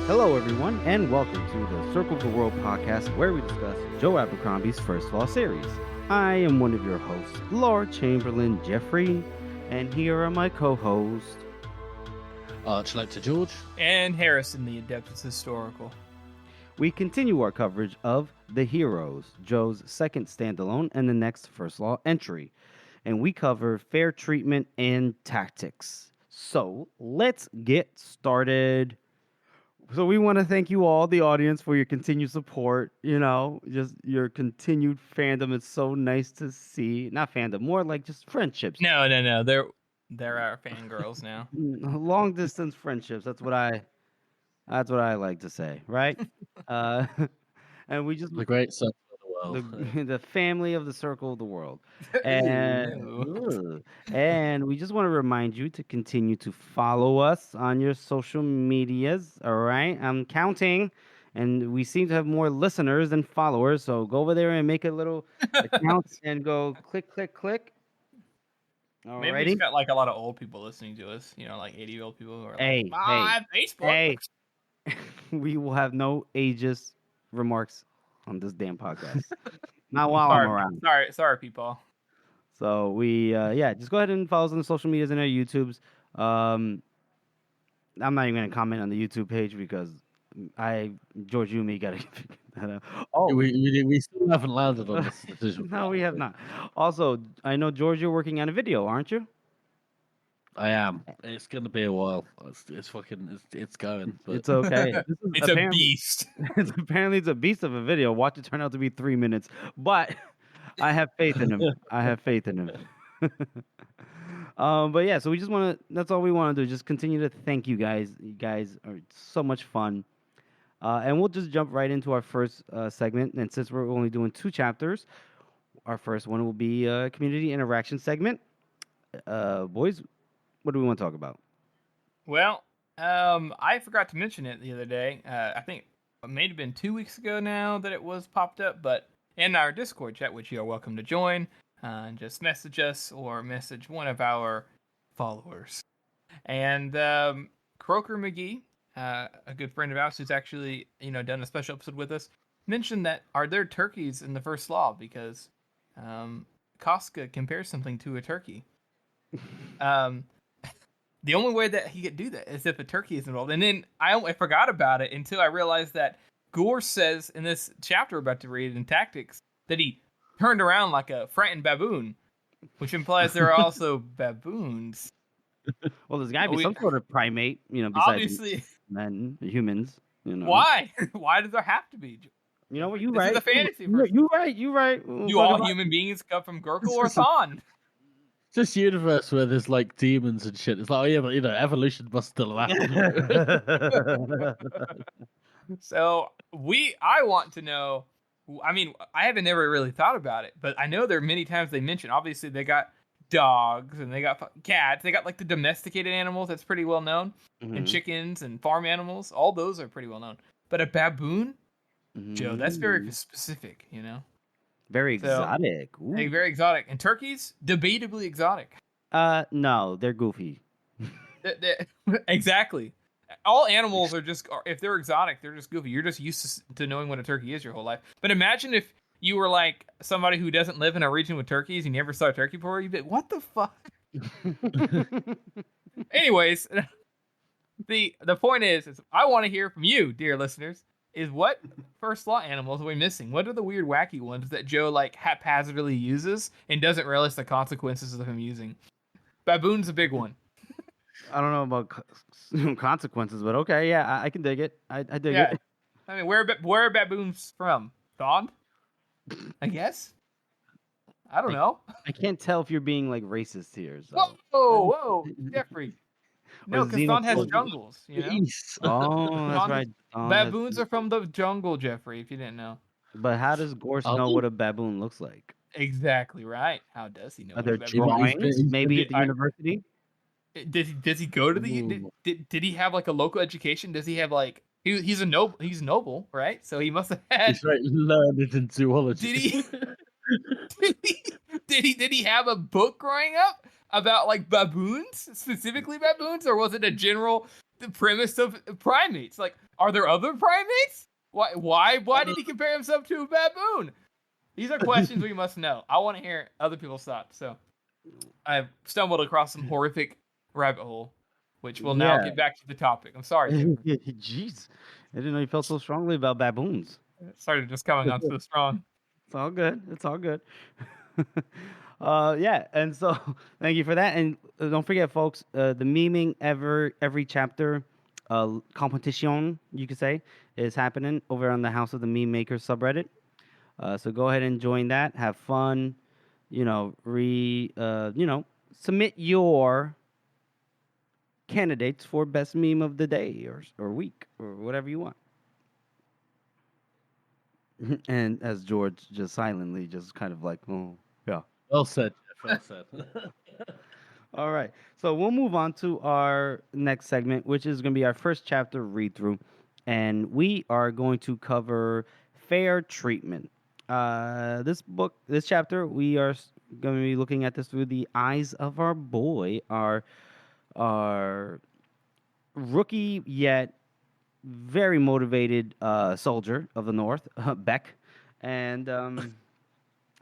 Hello, everyone, and welcome to the Circle of the World podcast, where we discuss Joe Abercrombie's First Law series. I am one of your hosts, Lord Chamberlain Jeffrey, and here are my co-hosts, Archlector George. And Harrison, the Adeptus Historical. We continue our coverage of The Heroes, Joe's second standalone and the next First Law entry, and we cover fair treatment and tactics. So, let's get started. So we want to thank you all, the audience, for your continued support. Just your continued fandom. It's so nice to see. Not fandom, more like just friendships. No. They're our fangirls now. Long distance friendships. That's what I like to say, right? And we just The great circle of the world. the family of the Circle of the World. And we just want to remind you to continue to follow us on your social medias. All right, I'm counting, and we seem to have more listeners than followers. So go over there and make a little account and go click. All Maybe righty. we've got like a lot of old people listening to us. Like 80-year-old people who are Hey, like, I have Facebook. Hey, we will have no ageist remarks on this damn podcast. Not while I'm around. Sorry, people. So we, just go ahead and follow us on the social medias and our YouTubes. I'm not even going to comment on the YouTube page because George, you and me got to figure that out. Oh, we still haven't landed on this decision. No, we have not. Also, I know, George, you're working on a video, aren't you? I am. It's going to be a while. It's going. But... It's okay. It's a beast. Apparently, it's a beast of a video. Watch it turn out to be 3 minutes. But I have faith in him. But yeah, so we just want to, that's all we want to do. Just continue to thank you guys. You guys are so much fun. And we'll just jump right into our first segment. And since we're only doing 2 chapters, our first one will be a community interaction segment. Boys, what do we want to talk about? Well, I forgot to mention it the other day. I think it may have been 2 weeks ago now that it was popped up, but in our Discord chat, which you are welcome to join, just message us or message one of our followers. And Croker McGee, a good friend of ours who's actually done a special episode with us, mentioned that are there turkeys in the First Law, because Casca compares something to a turkey. The only way that he could do that is if a turkey is involved. And then I forgot about it until I realized that Gore says in this chapter we're about to read in Tactics that he turned around like a frightened baboon, which implies there are also baboons. Well, there's got to be some sort of primate, besides obviously men, humans. Why? Why does there have to be? You know what? You're this right. Is a fantasy. You're right. Do all human beings come from Gurkle or Thon? This universe where there's like demons and shit. It's like, oh yeah, but evolution must still happen. So I want to know. I mean, I haven't never really thought about it, but I know there are many times they mention. Obviously, they got dogs and they got cats. They got like the domesticated animals. That's pretty well known, and chickens and farm animals. All those are pretty well known. But a baboon, Joe, that's very specific. Very exotic. Like, very exotic. And turkeys, debatably exotic. No, they're goofy. Exactly. All animals if they're exotic, they're just goofy. You're just used to knowing what a turkey is your whole life. But imagine if you were like somebody who doesn't live in a region with turkeys and you never saw a turkey before, you'd be like, what the fuck? Anyways, the point is I want to hear from you, dear listeners, is what First Law animals are we missing? What are the weird, wacky ones that Joe like haphazardly uses and doesn't realize the consequences of him using? Baboon's a big one. I don't know about consequences, but okay, yeah, I can dig it. I dig it. I mean, where are baboons from? Thon? I guess. I don't know. I can't tell if you're being like racist here. So. Whoa, Jeffrey. No, because Thon has jungles. Oh, that's right. Baboons are from the jungle, Jeffrey, if you didn't know. But how does Gorse know what a baboon looks like? Exactly right. How does he know? Are there drawings? Maybe at the university? Does he go to the? Did he have like a local education? Does he have like he's a noble? He's noble, right? So he must have had. He's right, learned in zoology. Did he have a book growing up about like baboons, specifically baboons, or was it a general the premise of primates. Like, are there other primates? Why did he compare himself to a baboon? These are questions we must know. I want to hear other people's thoughts. So I've stumbled across some horrific rabbit hole, which will now get back to the topic. I'm sorry, Tim. Jeez, I didn't know you felt so strongly about baboons. Started just coming on so strong. It's all good. It's all good. Yeah, and so thank you for that. And don't forget, folks, the memeing every chapter competition, you could say, is happening over on the House of the Meme Maker subreddit. So go ahead and join that. Have fun. Submit your candidates for best meme of the day or week or whatever you want. And as George just silently just kind of like, oh, yeah. Well said, Jeff. Well said. All right. So we'll move on to our next segment, which is going to be our first chapter read through. And we are going to cover fair treatment. This chapter, we are going to be looking at this through the eyes of our boy, our rookie yet very motivated soldier of the North, Beck. And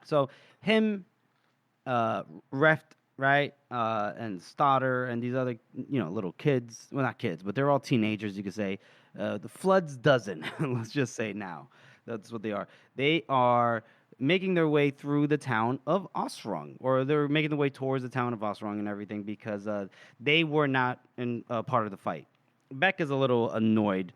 so him, Reft, right, and Stoddard and these other, little kids. Well, not kids, but they're all teenagers, you could say. The Flood's dozen, let's just say now. That's what they are. They are making their way through the town of Osrung, or they're making their way towards the town of Osrung and everything because they were not in part of the fight. Beck is a little annoyed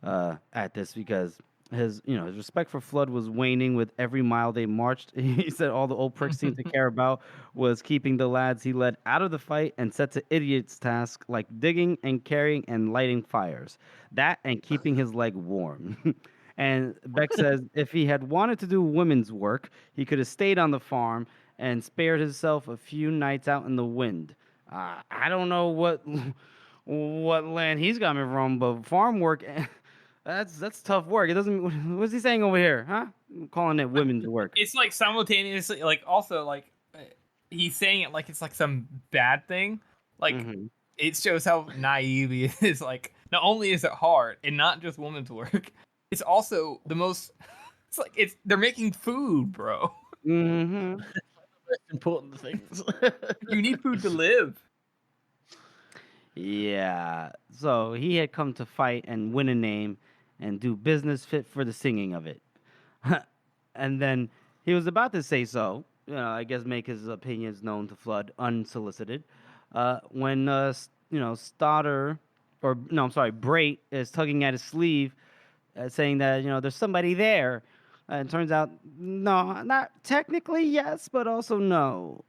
at this because his respect for Flood was waning with every mile they marched. He said all the old pricks seemed to care about was keeping the lads he led out of the fight and set to idiots' tasks like digging and carrying and lighting fires. That and keeping his leg warm. And Beck says if he had wanted to do women's work, he could have stayed on the farm and spared himself a few nights out in the wind. I don't know what land he's got me from, but farm work, that's tough work. It doesn't. What's he saying over here, huh? Calling it women's work. It's like simultaneously, like also like he's saying it like it's like some bad thing. Like it shows how naive he is. Like not only is it hard and not just women's work, it's also the most. It's like they're making food, bro. Mm-hmm. The most important things. You need food to live. Yeah. So he had come to fight and win a name and do business fit for the singing of it. And then he was about to say so, I guess make his opinions known to Flood unsolicited. When Stoddard, or no, I'm sorry, Brait is tugging at his sleeve, saying that there's somebody there. And it turns out, no, not technically yes, but also no.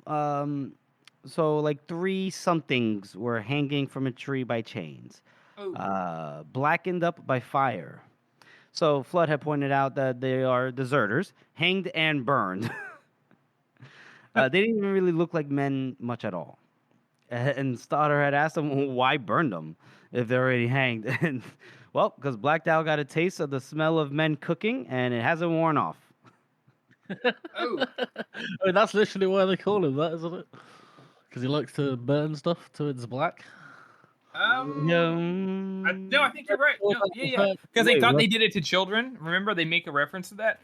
So like 3 somethings were hanging from a tree by chains, blackened up by fire. So Flood had pointed out that they are deserters, hanged and burned. They didn't even really look like men much at all. And Stoddard had asked them why burn them if they're already hanged. And well, because Black Owl got a taste of the smell of men cooking, and it hasn't worn off. Oh, I mean, that's literally why they call him that, isn't it? Because he likes to burn stuff till it's black. no, I think you're right. No, yeah. Because they thought they did it to children. Remember, they make a reference to that.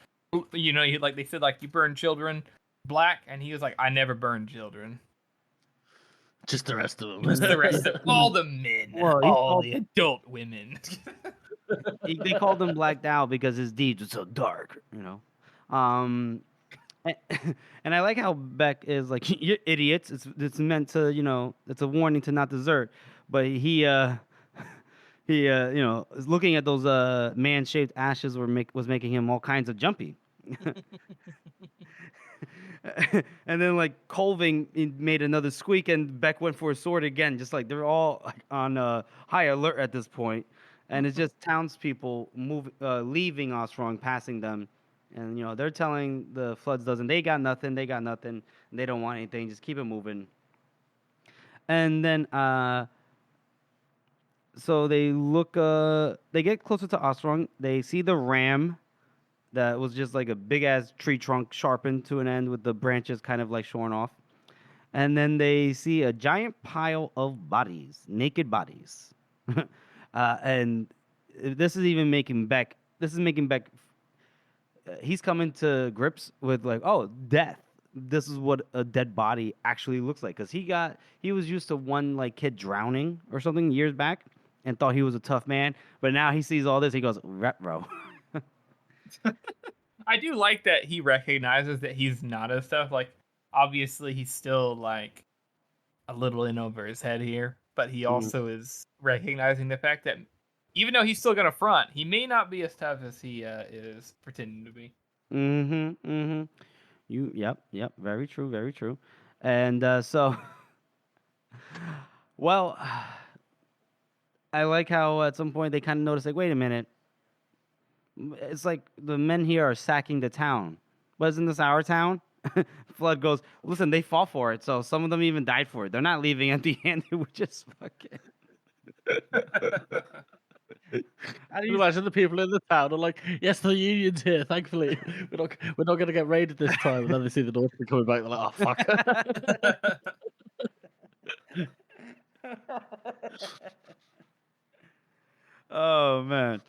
They said like you burn children black, and he was like, I never burn children. Just the rest of them. Just the rest of all the men, all the adult women. They called him Black Owl because his deeds were so dark, And I like how Beck is like, you're idiots. It's meant to, it's a warning to not desert. But he is looking at those man-shaped ashes was making him all kinds of jumpy. And then like Colving made another squeak, and Beck went for a sword again. Just like they're all on high alert at this point, and it's just townspeople leaving Osrung, passing them. And they're telling the Floods dozen they got nothing, they don't want anything, just keep it moving. And then so they they get closer to Osrung, they see the ram that was just like a big ass tree trunk sharpened to an end with the branches kind of like shorn off. And then they see a giant pile of bodies, naked bodies. And this is even making Beck. This is making Beck. He's coming to grips with like, oh, death. This is what a dead body actually looks like. Because he was used to one like kid drowning or something years back, and thought he was a tough man. But now he sees all this, he goes, retro. I do like that he recognizes that he's not as tough. Like, obviously, he's still like a little in over his head here, but he also is recognizing the fact that even though he's still gonna front, he may not be as tough as he is pretending to be. Yep. Very true, very true. And so, well, I like how at some point they kind of notice, like, wait a minute, it's like the men here are sacking the town. But isn't this our town? Flood goes, listen, they fought for it, so some of them even died for it. They're not leaving empty-handed. We're just fucking. Can you imagine the people in the town are like, yes, the union's here, thankfully. We're not going to get raided this time. And then they see the Norsemen coming back, they're like, oh, fuck. Oh, man.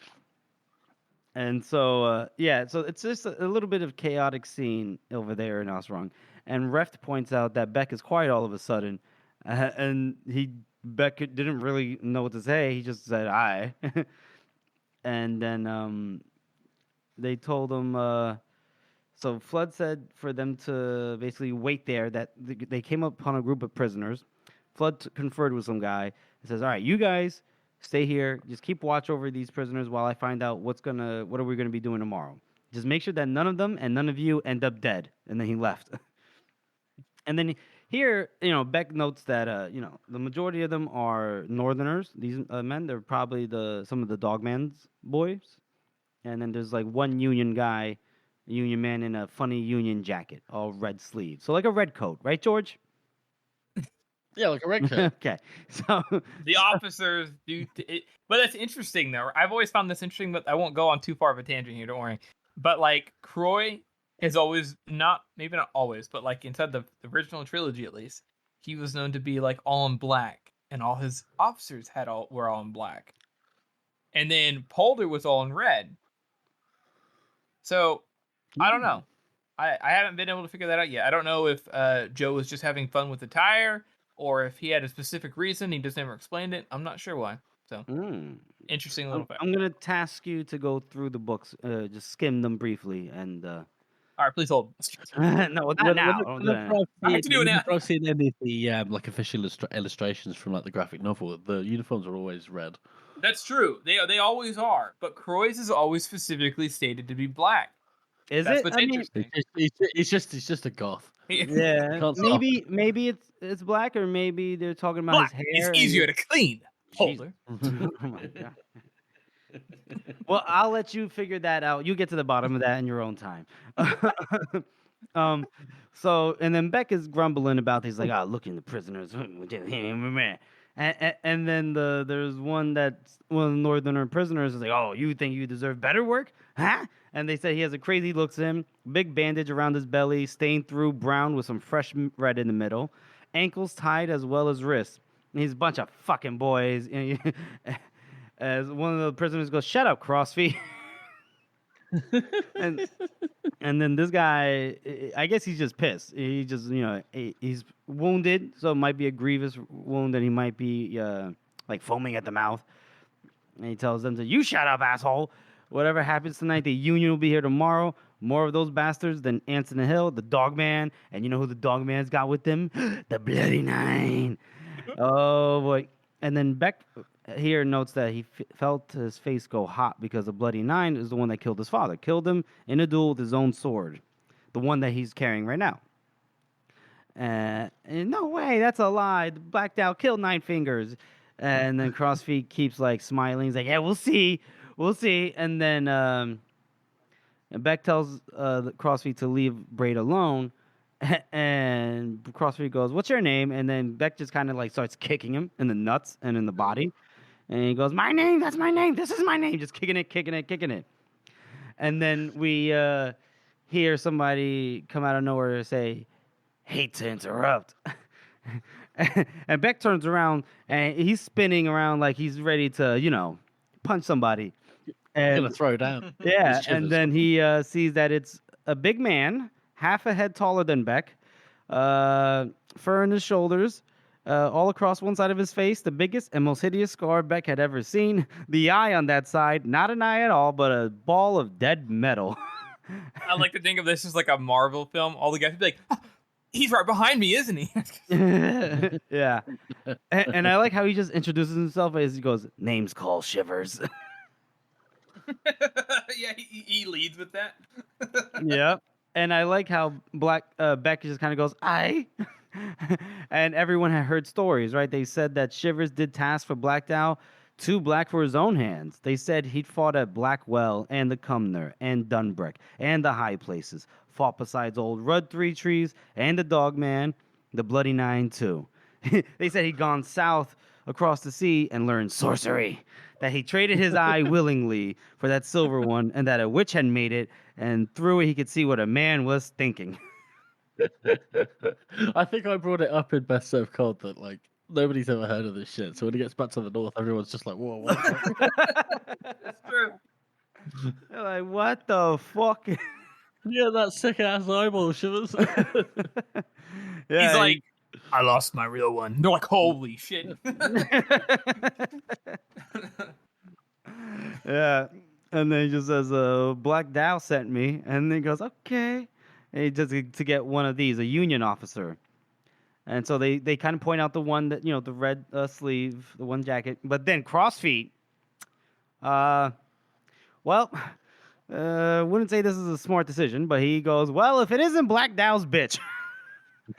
And so, so it's just a little bit of chaotic scene over there in Osrong. And Reft points out that Beck is quiet all of a sudden. And Beck didn't really know what to say. He just said, "I." And then they told him. So Flood said for them to basically wait there. That they came upon a group of prisoners. Flood conferred with some guy. He says, "All right, you guys stay here. Just keep watch over these prisoners while I find out what are we gonna be doing tomorrow. Just make sure that none of them and none of you end up dead." And then he left. And then here, Beck notes that the majority of them are Northerners. These men, they're probably some of the Dogman's boys. And then there's like one Union guy, Union man in a funny Union jacket, all red sleeves. So like a red coat, right, George? Yeah, like a red coat. Okay, so the officers do, but that's interesting though. I've always found this interesting, but I won't go on too far of a tangent here. Don't worry. But like Croy has always maybe not always, but like inside the original trilogy at least, he was known to be like all in black, and all his officers were all in black, and then Polder was all in red. So I don't know. I haven't been able to figure that out yet. I don't know if Joe was just having fun with the tire, or if he had a specific reason. He just never explained it. I'm not sure why. So interesting little fact. I'm gonna task you to go through the books, just skim them briefly, and. All right, please hold. No, not now. I have to do it now. I've seen any of the like official illustrations from like the graphic novel. The uniforms are always red. That's true. They always are. But Croy's is always specifically stated to be black. That's what's interesting. He's just a goth. Yeah, maybe it's black, or maybe they're talking about black. his hair. It's easier to clean. Polder. Oh my god. Well, I'll let you figure that out. You get to the bottom of that in your own time. So, and then Beck is grumbling about these, like, look in the prisoners. And then there's one of the Northerner prisoners is like, oh, you think you deserve better work? Huh? And they say he has a crazy look to him, big bandage around his belly, stained through brown with some fresh red in the middle, ankles tied as well as wrists. And he's a bunch of fucking boys. As one of the prisoners goes, shut up, Crossfeet. and then this guy, I guess he's just pissed. He just, he's wounded, so it might be a grievous wound, and he might be like foaming at the mouth. And he tells them you shut up, asshole. Whatever happens tonight, the Union will be here tomorrow. More of those bastards than ants in the hill, the Dogman. And you know who the Dogman's got with them? The Bloody Nine. Oh, boy. And then Beck here notes that he felt his face go hot because the Bloody Nine is the one that killed his father. Killed him in a duel with his own sword. The one that he's carrying right now. And no way, that's a lie. The Blacked Out killed Nine Fingers. And then Crossfeet keeps like smiling. He's like, yeah, we'll see. And then Beck tells Crossfeet to leave Braid alone. And Crossfeet goes, what's your name? And then Beck just kind of like starts kicking him in the nuts and in the body. And he goes, my name, that's my name. This is my name. Just kicking it. And then we hear somebody come out of nowhere and say, hate to interrupt. And Beck turns around and he's spinning around like he's ready to, punch somebody. Gonna And throw down. yeah, His and shivers. then he sees that it's a big man, half a head taller than Beck, fur in his shoulders, all across one side of his face, the biggest and most hideous scar Beck had ever seen. The eye on that side, not an eye at all, but a ball of dead metal. I like to think of this as like a Marvel film. All the guys would be like, "Oh, he's right behind me, isn't he?" Yeah. And I like how he just introduces himself as he goes, name's called Shivers. Yeah, he leads with that. Yeah. And I like how Beck just kind of goes, "I," and everyone had heard stories, right? They said that Shivers did tasks for Black Dow, too black for his own hands. They said he'd fought at Blackwell and the Cumnor and Dunbreck and the High Places, fought besides old Rudd Three Trees and the Dogman, the Bloody Nine too. They said he'd gone south across the sea and learned sorcery. That he traded his eye willingly for that silver one, and that a witch had made it, and through it he could see what a man was thinking. I think I brought it up in Best Served Cold that like nobody's ever heard of this shit. So when he gets back to the north, everyone's just like, "Whoa, what the fuck?" It's true. They're like, what the fuck? Yeah, that sick ass eyeball shivers. Yeah, He's like, I lost my real one. They're like, holy shit. yeah. And then he just says, Black Dow sent me. And then he goes, okay. And he just to get one of these, a Union officer. And so they kind of point out the one that, the red sleeve, the one jacket. But then Crossfeet, wouldn't say this is a smart decision, but he goes, well, if it isn't Black Dow's bitch.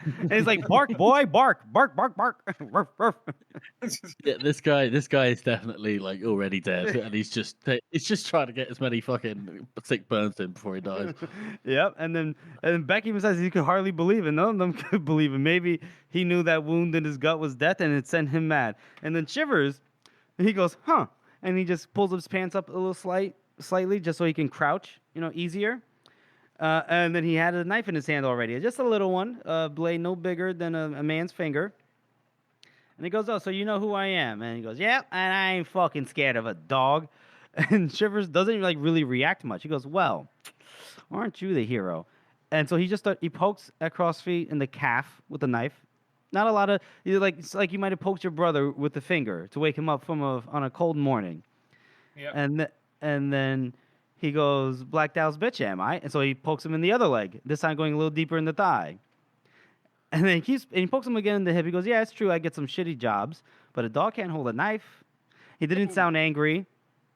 And he's like, bark, boy, bark, bark, bark, bark. Ruff, ruff. Yeah, this guy is definitely like already dead, and he's just trying to get as many fucking sick burns in before he dies. Yep. And then Beck even says he could hardly believe it. None of them could believe it. Maybe he knew that wound in his gut was death, and it sent him mad. And then Shivers, he goes, huh? And he just pulls his pants up a little slightly, just so he can crouch, easier. And then he had a knife in his hand already, just a little one, blade no bigger than a man's finger. And he goes, oh, so you know who I am? And he goes, yeah, and I ain't fucking scared of a dog. And Shivers doesn't really react much. He goes, well, aren't you the hero? And so he pokes at Crossfeet in the calf with a knife. Not a lot of, it's like you might have poked your brother with the finger to wake him up on a cold morning. Yep. And then he goes, Black Dow's bitch, am I? And so he pokes him in the other leg, this time going a little deeper in the thigh. And then he pokes him again in the hip. He goes, yeah, it's true, I get some shitty jobs, but a dog can't hold a knife. He didn't sound angry,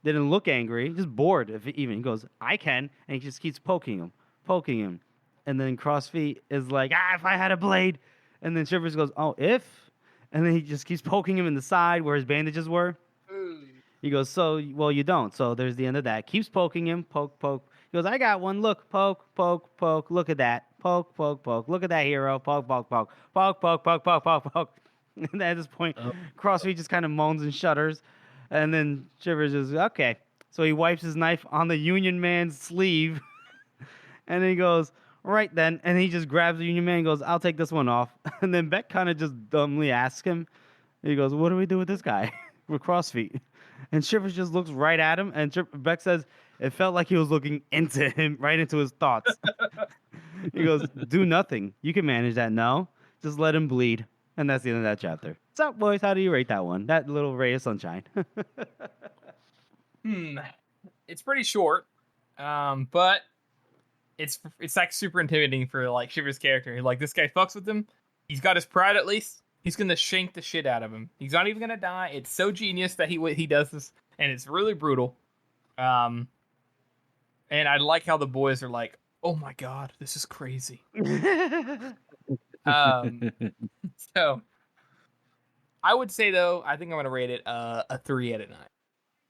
didn't look angry, just bored, if even. He goes, I can, and he just keeps poking him. And then Crossfeet is like, if I had a blade. And then Shivers goes, oh, if? And then he just keeps poking him in the side where his bandages were. He goes, well, you don't. So there's the end of that. Keeps poking him, poke. He goes, I got one. Look, poke. Look at that. Poke. Look at that hero. Poke. Poke. And at this point, Crossfeet just kind of moans and shudders. And then Shivers is, okay. So he wipes his knife on the Union man's sleeve. And then he goes, right then. And he just grabs the Union man and goes, I'll take this one off. And then Beck kind of just dumbly asks him. He goes, what do we do with this guy? With Crossfeet. And Shivers just looks right at him, and Beck says it felt like he was looking into him, right into his thoughts. He goes, do nothing. You can manage that, no? Just let him bleed. And that's the end of that chapter. So, boys, how do you rate that one? That little ray of sunshine. It's pretty short, but it's like super intimidating for like Shivers' character. Like, this guy fucks with him. He's got his pride at least. He's gonna shank the shit out of him. He's not even gonna die. It's so genius that he does this, and it's really brutal. And I like how the boys are like, "Oh my god, this is crazy." So I would say though, I think I'm gonna rate it a 3 out of 9.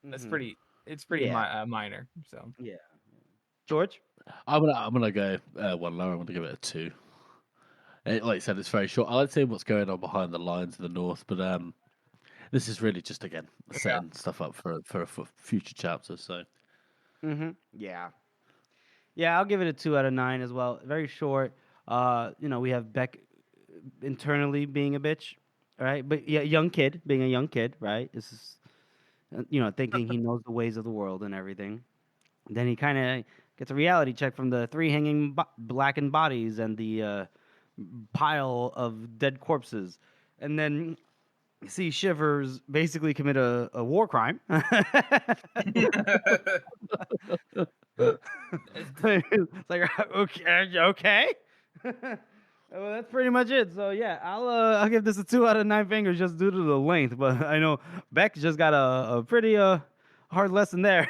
That's pretty. It's pretty minor. So yeah. George, I'm gonna go one lower. I'm gonna give it a 2. Like I said, it's very short. I like seeing what's going on behind the lines of the north, but this is really just again setting stuff up for future chapters. So, yeah, I'll give it a 2 out of 9 as well. Very short. We have Beck internally being a bitch, right? But yeah, young kid, being a young kid, right? This is thinking he knows the ways of the world and everything. Then he kind of gets a reality check from the three hanging blackened bodies and the pile of dead corpses, and then see Shivers basically commit a war crime. It's like okay. Well, that's pretty much it. So yeah, I'll give this a 2 out of 9 fingers just due to the length. But I know Beck just got a pretty hard lesson there.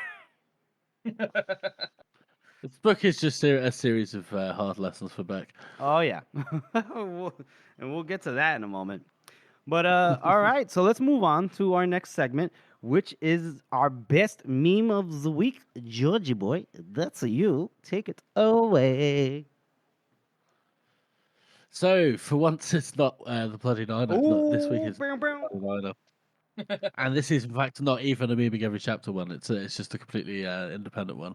This book is just a series of hard lessons for Beck. Oh yeah, and we'll get to that in a moment. But all right, so let's move on to our next segment, which is our best meme of the week. Georgie boy, that's you. Take it away. So for once, it's not the bloody niner. Not this week is Bow, bow. the bloody niner, and this is in fact not even a memeing every chapter one. It's just a completely independent one,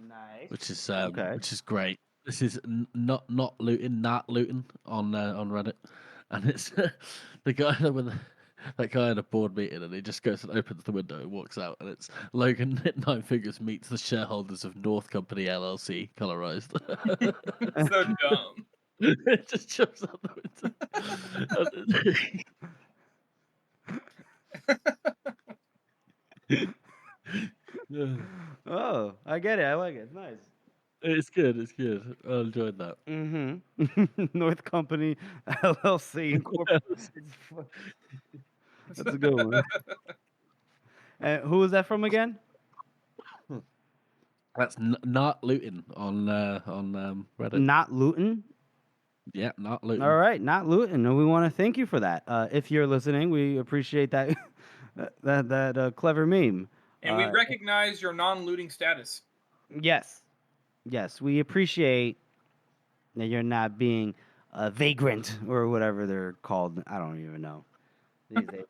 Nice. which is Okay. great. This is not looting, not looting on Reddit, and it's the guy that guy at a board meeting, and he just goes and opens the window and walks out, and it's Logan at 9 fingers meets the shareholders of North Company LLC, colorized. So dumb. It just jumps out the window. Oh, I get it. I like it. It's nice. It's good. It's good. I enjoyed that. Mm-hmm. North Company LLC Incorporated. That's a good one. And who was that from again? That's not looting on Reddit. Not Luton. Yeah, not looting. All right, not Luton. And we want to thank you for that. If you're listening, we appreciate that that clever meme. And we recognize your non-looting status. Yes, yes, we appreciate that you're not being a vagrant or whatever they're called. I don't even know these days.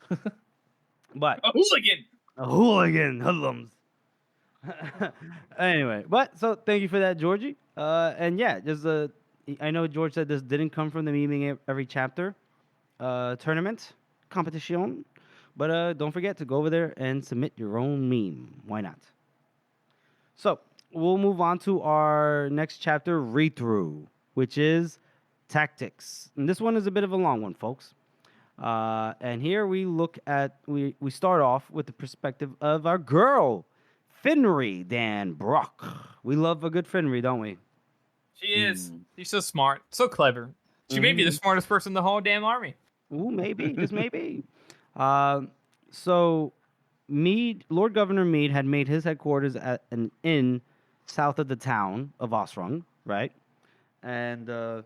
But A hooligan. a hooligan, hoodlums. Anyway, but so thank you for that, Georgie. And yeah, just I know George said this didn't come from the memeing every chapter tournament competition, but don't forget to go over there and submit your own meme. Why not? So we'll move on to our next chapter read through, which is tactics. And this one is a bit of a long one, folks. And here we look at we start off with the perspective of our girl, Finry Dan Brock. We love a good Finry, don't we? She is. She's so smart, so clever. She may be the smartest person in the whole damn army. Ooh, maybe, just maybe. So Meade, Lord Governor Meade, had made his headquarters at an inn south of the town of Osrung, right? And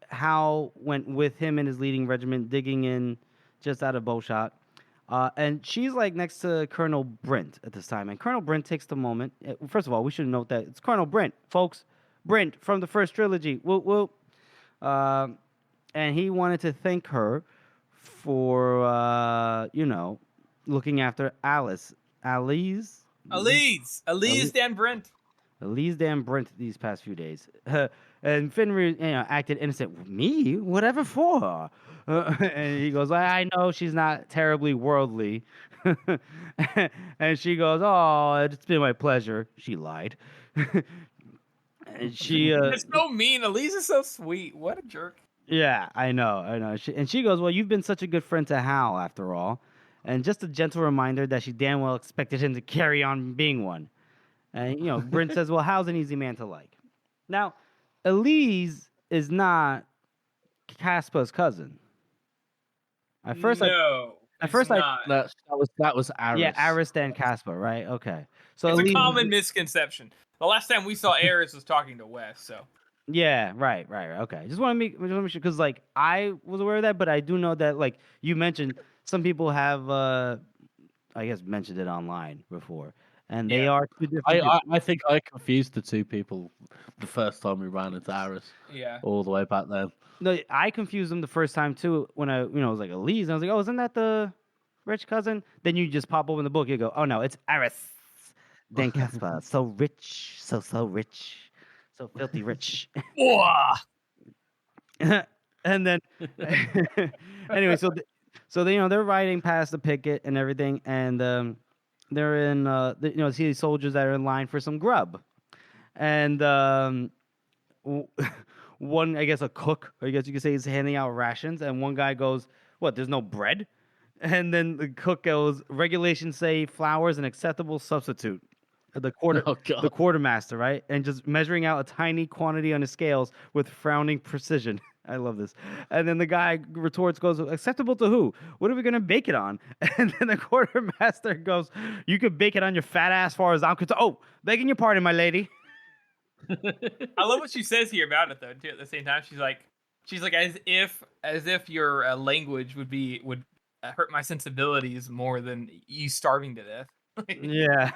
Hal went with him and his leading regiment, digging in just out of bowshot. And she's like next to Colonel Brent at this time. And Colonel Brent takes the moment. First of all, we should note that it's Colonel Brent, folks. Brent from the first trilogy. And he wanted to thank her for, looking after Elise Dan Brent. Elise Dan Brent these past few days. And Finry, acted innocent. Me? Whatever for? And he goes, I know she's not terribly worldly. And she goes, oh, it's been my pleasure. She lied. And she... It's so mean. Elise is so sweet. What a jerk. Yeah, I know. She goes, well, you've been such a good friend to Hal, after all. And just a gentle reminder that she damn well expected him to carry on being one. And, Brent says, well, Hal's an easy man to like. Now, Elise is not Caspa's cousin. At first, no. That was Aris. Yeah, Aris and Caspa, right? Okay. So it's Elise, a common misconception. The last time we saw Aris was talking to Wes, so. Yeah, right. Okay. Just want to make sure because I was aware of that, but I do know that you mentioned some people have I guess mentioned it online before. And they are two different. I think I confused the two people the first time we ran into Aris. Yeah. All the way back then. No, I confused them the first time too when I was like Elise, and I was like, oh, isn't that the rich cousin? Then you just pop open the book, you go, oh no, it's Aris. Dan Caspa, so rich, so rich, so filthy rich. And then anyway, so they they're riding past the picket and everything, and they're in see these soldiers that are in line for some grub, and w- one, I guess, a cook, or I guess you could say, is handing out rations, and one guy goes, "What? There's no bread?" And then the cook goes, "Regulations say flour is an acceptable substitute." The Oh the god. quartermaster, right? And just measuring out a tiny quantity on the scales with frowning precision. I love this. And then the guy retorts, goes, "Acceptable to who? What are we gonna bake it on?" And then the quartermaster goes, "You could bake it on your fat ass, far as I'm concerned." Oh, begging your pardon, my lady. I love what she says here about it though. Too, at the same time, she's like as if your language would hurt my sensibilities more than you starving to death. Yeah.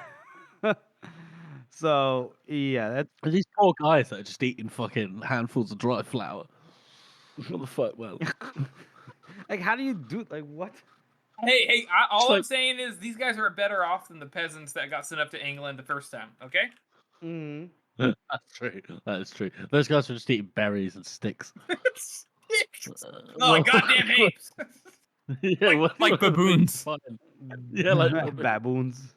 So yeah, that's These poor guys that are just eating fucking handfuls of dry flour. What the fuck, man? like, how do you do like what? Hey, all It's I'm like- saying is these guys are better off than the peasants that got sent up to England the first time. Okay. Mm. That's true. That is true. Those guys are just eating berries and sticks. Oh, Well- goddamn apes! Yeah, like baboons. Fine. Yeah, like baboons.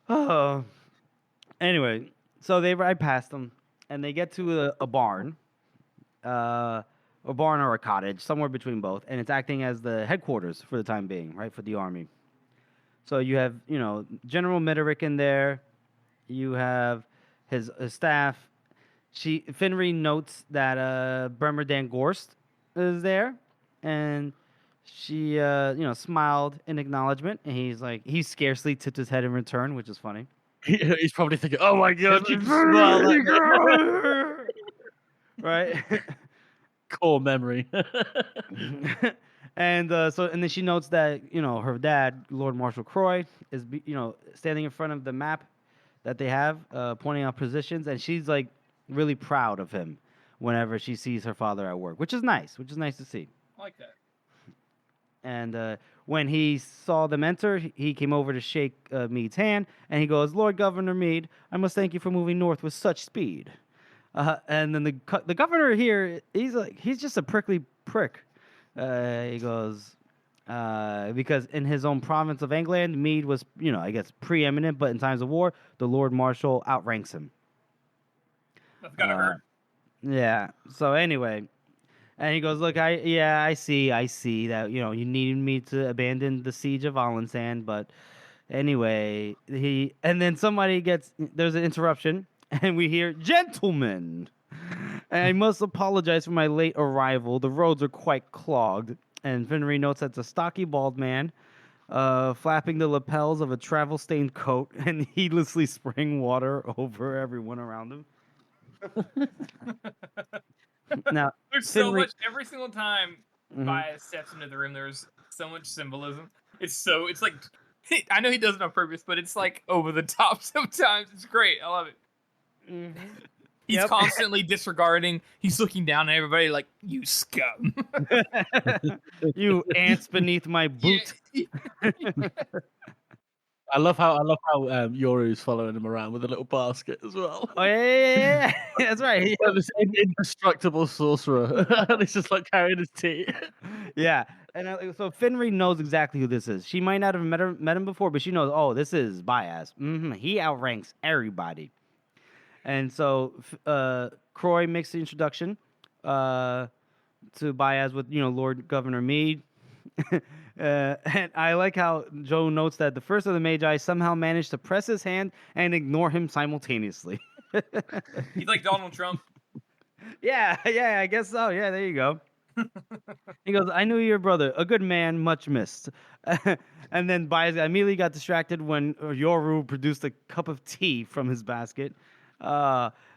Oh. Anyway, so they ride past them, and they get to a barn, a barn or a cottage, somewhere between both, and it's acting as the headquarters for the time being, right, for the army. So you have, General Meterick in there. You have his staff. Finry notes that Bremer Dan Gorst is there, and she, smiled in acknowledgement, and he scarcely tipped his head in return, which is funny. he's probably thinking, "Oh my god, you Smile like right? core memory." And then she notes that her dad, Lord Marshal Croy, is standing in front of the map that they have, pointing out positions, and she's like really proud of him whenever she sees her father at work, which is nice to see. I like that. And when he saw them enter, he came over to shake Meade's hand, and he goes, "Lord Governor Meade, I must thank you for moving north with such speed." And then the governor here, he's just a prickly prick. He goes, because in his own province of England, Meade was, I guess, preeminent, but in times of war, the Lord Marshal outranks him. That's gotta hurt. Yeah. So anyway, and he goes, "Look, I see that you needed me to abandon the siege of Alongsand, but anyway, and then there's an interruption, and we hear, 'Gentlemen, I must apologize for my late arrival. The roads are quite clogged.' And Finnery notes that's a stocky bald man, flapping the lapels of a travel-stained coat and heedlessly spraying water over everyone around him." Now, There's so Finnery- much every single time Mhm. Bias steps into the room. There's so much symbolism. It's like I know he does it on purpose, but it's like over the top sometimes. It's great. I love it. He's Yep. constantly disregarding. He's looking down at everybody like, "You scum." You ants beneath my boot. I love how Yoru's following him around with a little basket as well. Oh yeah. That's right. Like this indestructible sorcerer, and he's just like carrying his tea. Yeah. And so Finnery knows exactly who this is. She might not have met him before, but she knows, oh, this is Bias. He outranks everybody. And so Croy makes the introduction to Bias with, Lord Governor Meade. And I like how Joe notes that the first of the Magi somehow managed to press his hand and ignore him simultaneously. He's like Donald Trump. Yeah, I guess so. Yeah, there you go. He goes, "I knew your brother, a good man, much missed." And then Bias immediately got distracted when Yoru produced a cup of tea from his basket.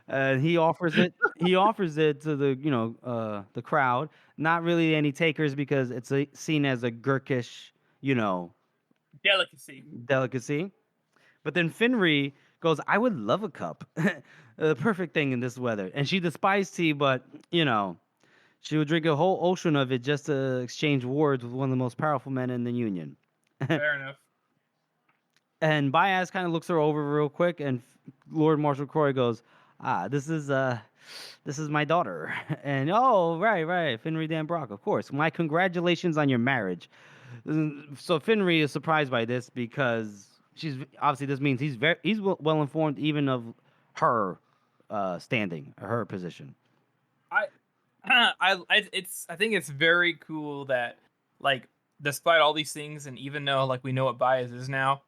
And he offers it. He offers it to the crowd. Not really any takers because it's seen as a Gurkish, delicacy. But then Finry goes, "I would love a cup. The perfect thing in this weather." And she despised tea, but she would drink a whole ocean of it just to exchange words with one of the most powerful men in the Union. Fair enough. And Bias kind of looks her over real quick, and Lord Marshal Croy goes, this is my daughter. And oh, right, Finry Dan Brock, of course. My congratulations on your marriage. So Finry is surprised by this because she's obviously this means he's well informed even of her standing, her position. I, I think it's very cool that, like, despite all these things, and even though like we know what Baez is now,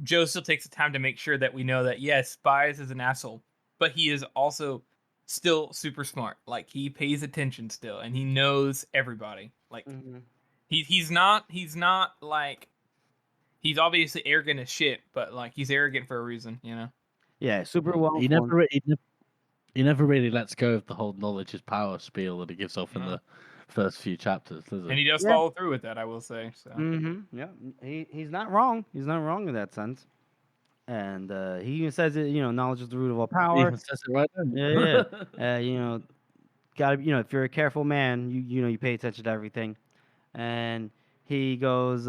Joe still takes the time to make sure that we know that yes, Baez is an asshole, but he is also still super smart. Like, he pays attention still, and he knows everybody. Like, he's not like, he's obviously arrogant as shit, but like he's arrogant for a reason, you know. Yeah, super well. He never really lets go of the whole knowledge is power spiel that he gives off in the first few chapters, does he? And he does follow through with that, I will say. So. Yeah, he's not wrong. He's not wrong in that sense. And he even says it. Knowledge is the root of all power. He even says it right there. Yeah. Gotta. If you're a careful man, you pay attention to everything. And he goes,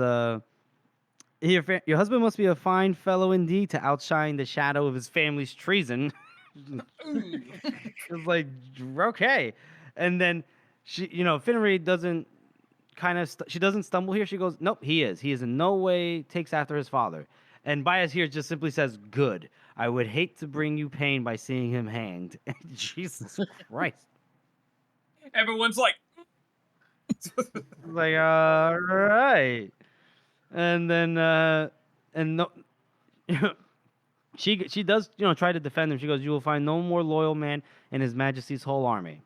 your husband must be a fine fellow indeed to outshine the shadow of his family's treason. It's like, okay. And then she, Finnery doesn't she doesn't stumble here. She goes, nope, he is. He is in no way takes after his father. And Baez here just simply says, good. I would hate to bring you pain by seeing him hanged. Jesus Christ. Everyone's like, like, all right. And then, she does, try to defend him. She goes, you will find no more loyal man in His Majesty's whole army.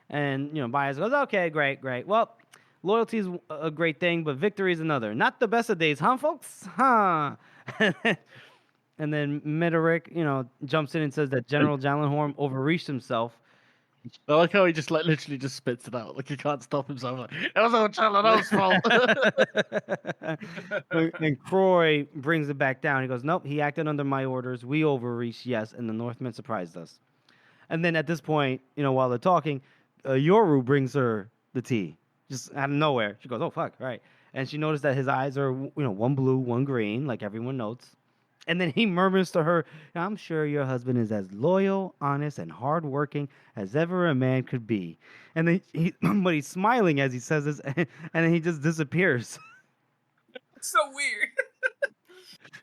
And, Baez goes, okay, great. Well, loyalty is a great thing, but victory is another. Not the best of days, huh, folks? Huh? And then Meteoric, jumps in and says that General Jallenhorn overreached himself. I like how he just literally just spits it out, like he can't stop himself. Like, it was all Jallenhorn's fault. And Croy brings it back down. He goes, nope, he acted under my orders. We overreached, yes, and the Northmen surprised us. And then at this point, while they're talking, Yoru brings her the tea, just out of nowhere. She goes, oh, fuck, right. And she noticed that his eyes are, one blue, one green, like everyone notes. And then he murmurs to her, I'm sure your husband is as loyal, honest, and hardworking as ever a man could be. And then but he's smiling as he says this, and then he just disappears. It's so weird.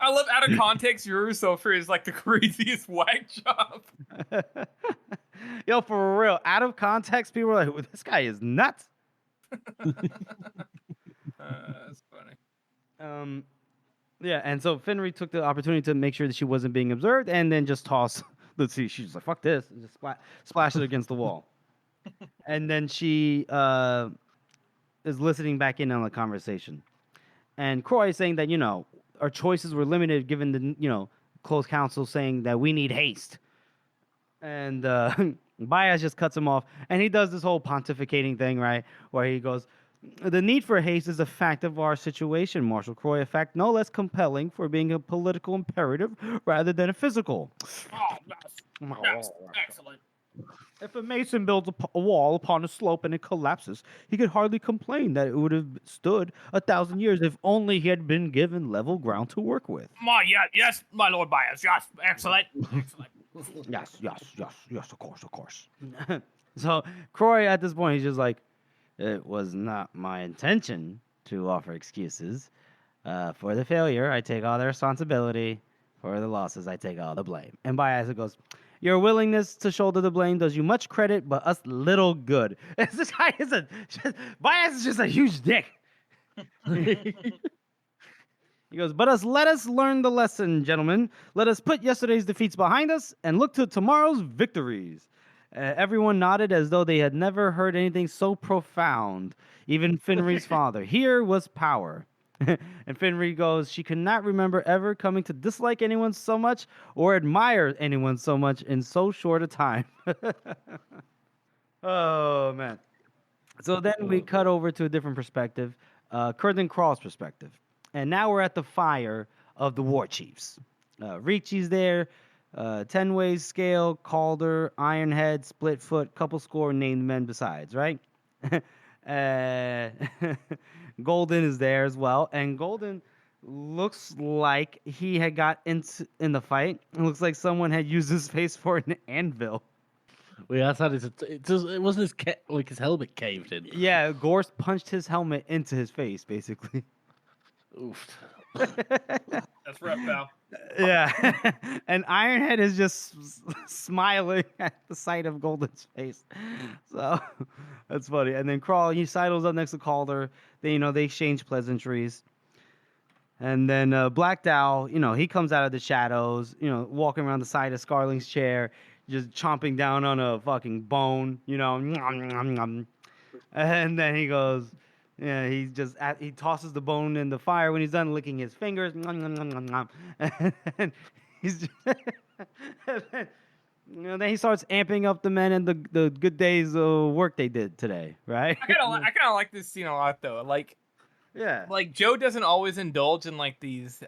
I love out of context Yoru is like the craziest whack job. Yo, for real, out of context, people are like, this guy is nuts. That's funny. Yeah, and so Finnery took the opportunity to make sure that she wasn't being observed, and then just toss the tea. She's like, "Fuck this!" and just splash it against the wall. And then she is listening back in on the conversation, and Croy is saying that our choices were limited given the close counsel saying that we need haste, and Baez just cuts him off, and he does this whole pontificating thing, right, where he goes, the need for haste is a fact of our situation, Marshal Croy, a fact no less compelling for being a political imperative rather than a physical. Oh, that's excellent. If a mason builds a wall upon a slope and it collapses, he could hardly complain that it would have stood 1,000 years if only he had been given level ground to work with. Yes, my Lord Baez, yes, excellent. Yes, of course. So Croy, at this point, he's just like, it was not my intention to offer excuses. For the failure, I take all the responsibility. For the losses, I take all the blame. And Baez goes, your willingness to shoulder the blame does you much credit, but us little good. This guy is Baez is just a huge dick. He goes, but let us learn the lesson, gentlemen. Let us put yesterday's defeats behind us and look to tomorrow's victories. Everyone nodded as though they had never heard anything so profound. Even Finnery's father. Here was power. And Finnery goes, she could not remember ever coming to dislike anyone so much or admire anyone so much in so short a time. Oh, man. So then we cut over to a different perspective, Curtin Crawl's perspective. And now we're at the fire of the war chiefs. Ricci's there. 10 ways scale, Calder, Ironhead, Splitfoot, couple score named men besides, right? Golden is there as well, and Golden looks like he had got in the fight. It looks like someone had used his face for an anvil. We asked how it wasn't his helmet caved in. Yeah, Gorst punched his helmet into his face, basically. Oof. That's rough, pal. Yeah, and Ironhead is just smiling at the sight of Golden's face. So that's funny. And then Crawl, he sidles up next to Calder. They exchange pleasantries. And then Black Dow, he comes out of the shadows, walking around the side of Scarling's chair, just chomping down on a fucking bone, nom, nom, nom. And then he goes, yeah, he tosses the bone in the fire when he's done licking his fingers. Nom, nom, nom, nom, nom. And he's just, and then he starts amping up the men and the good days of work they did today, right? I kind of like this scene a lot though. Yeah. Like Joe doesn't always indulge in these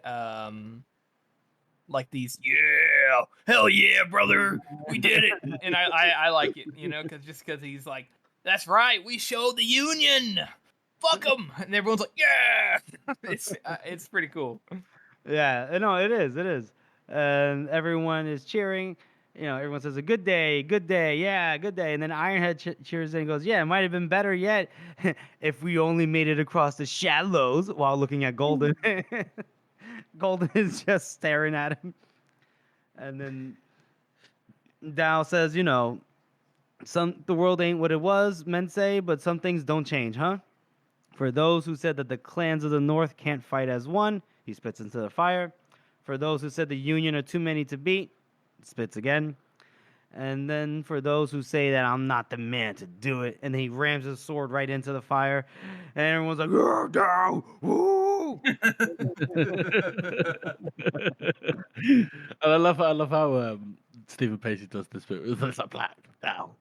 yeah, hell yeah, brother, we did it, and I like it, because he's like, that's right, we showed the Union, fuck them, and everyone's like, yeah, it's pretty cool. Yeah, no, it is, and everyone is cheering. Everyone says a good day, yeah, good day, and then Ironhead cheers in and goes, yeah, it might have been better yet if we only made it across the shallows, while looking at Golden. Golden is just staring at him. And then Dow says, the world ain't what it was, men say, but some things don't change, huh? For those who said that the clans of the North can't fight as one, he spits into the fire. For those who said the Union are too many to beat, spits again. And then for those who say that I'm not the man to do it, and he rams his sword right into the fire, and everyone's like, oh, Dow, woo! And I love how Stephen Pacey does this bit. It's like black, Dow.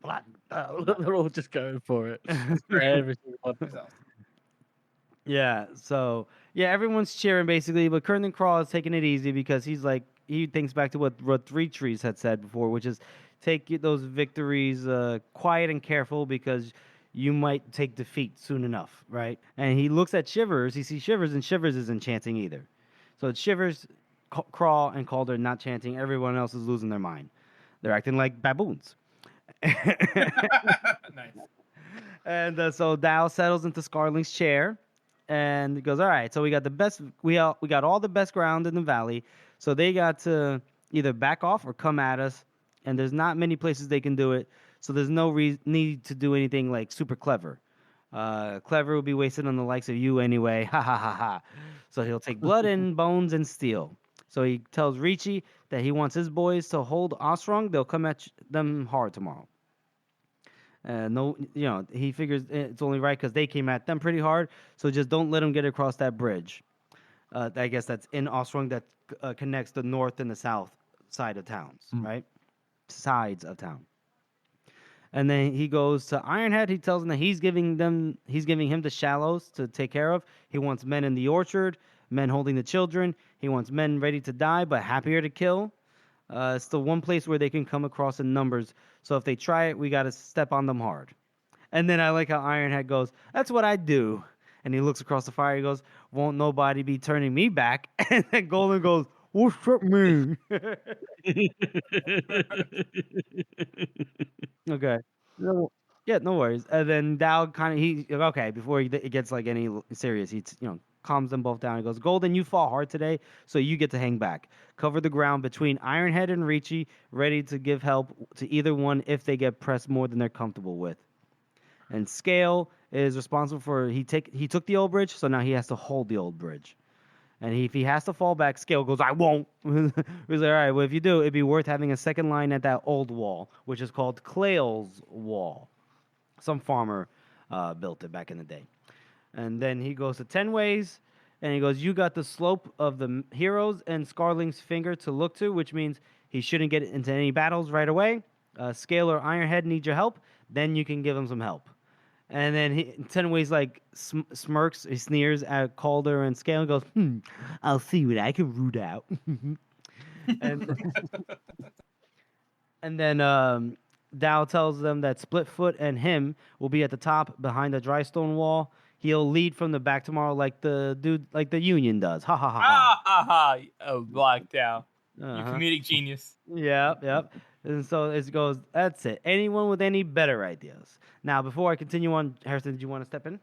They're all just going for it. Every single one. Yeah, so everyone's cheering basically, but Kernan Crawl is taking it easy because he thinks back to what Three Trees had said before, which is take those victories quiet and careful because you might take defeat soon enough, right? And he looks at Shivers, he sees Shivers, and Shivers isn't chanting either. So it's Shivers, Crawl, and Calder not chanting. Everyone else is losing their mind. They're acting like baboons. Nice. And so Dow settles into Scarling's chair. And goes, all right, so we got the best. We got all the best ground in the valley, so they got to either back off or come at us. And there's not many places they can do it, so there's no need to do anything like super clever. Clever would be wasted on the likes of you anyway. Ha ha ha ha. So he'll take blood and bones and steel. So he tells Ricci that he wants his boys to hold Ostrong. They'll come at them hard tomorrow. No, he figures it's only right because they came at them pretty hard. So just don't let them get across that bridge. I guess that's in Ostrong that connects the north and the south side of towns, right? Sides of town. And then he goes to Ironhead. He tells him that he's giving him the shallows to take care of. He wants men in the orchard, men holding the children. He wants men ready to die but happier to kill. It's the one place where they can come across in numbers. So if they try it, we got to step on them hard. And then I like how Ironhead goes, that's what I do. And he looks across the fire. He goes, won't nobody be turning me back? And then Golden goes, what's that mean? Okay. No, yeah, no worries. And then Dow before it gets like any serious, he calms them both down. He goes, Golden, you fought hard today, so you get to hang back. Cover the ground between Ironhead and Ricci, ready to give help to either one if they get pressed more than they're comfortable with. And Scale is responsible for he took the old bridge, so now he has to hold the old bridge. And if he has to fall back, Scale goes, I won't. He's like, all right, well, if you do, it'd be worth having a second line at that old wall, which is called Clail's Wall. Some farmer built it back in the day. And then he goes to 10 Ways, and he goes, you got the slope of the heroes and Scarling's finger to look to, which means he shouldn't get into any battles right away. Scale or Ironhead need your help, then you can give him some help. And then 10 Ways like smirks, he sneers at Calder and Scale and goes, I'll see what I can root out. and then Dow tells them that Splitfoot and him will be at the top behind the dry stone wall. He'll lead from the back tomorrow like the Union does. Ha ha ha ha. Ah ha ha! Oh, Black Dow, you Uh-huh. comedic genius. Yep. And so it goes, that's it. Anyone with any better ideas? Now, before I continue on, Harrison, did you want to step in?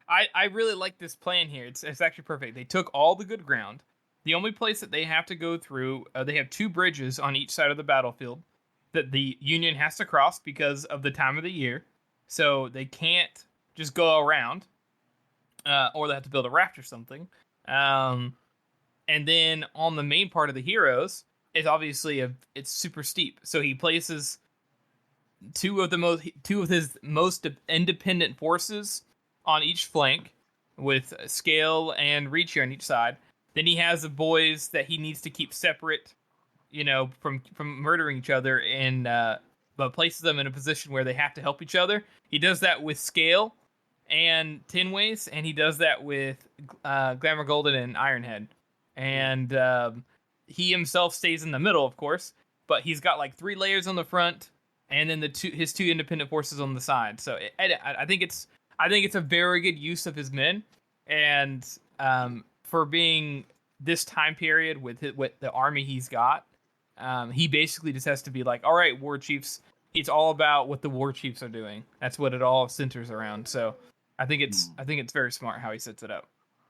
I really like this plan here. It's actually perfect. They took all the good ground. The only place that they have to go through, they have 2 bridges on each side of the battlefield that the Union has to cross because of the time of the year. So they can't just go around, or they have to build a raft or something. And then on the main part of the heroes, it's obviously it's super steep. So he places two of his most independent forces on each flank, with Scale and Reach here on each side. Then he has the boys that he needs to keep separate, from murdering each other, and but places them in a position where they have to help each other. He does that with Scale and Tinways, and he does that with Glamour Golden and Ironhead. And he himself stays in the middle, of course, but he's got like 3 layers on the front, and then his 2 independent forces on the side. So I think it's a very good use of his men, and for being this time period with the army he's got, he basically just has to be like, all right, war chiefs. It's all about what the war chiefs are doing. That's what it all centers around. So I think it's very smart how he sets it up.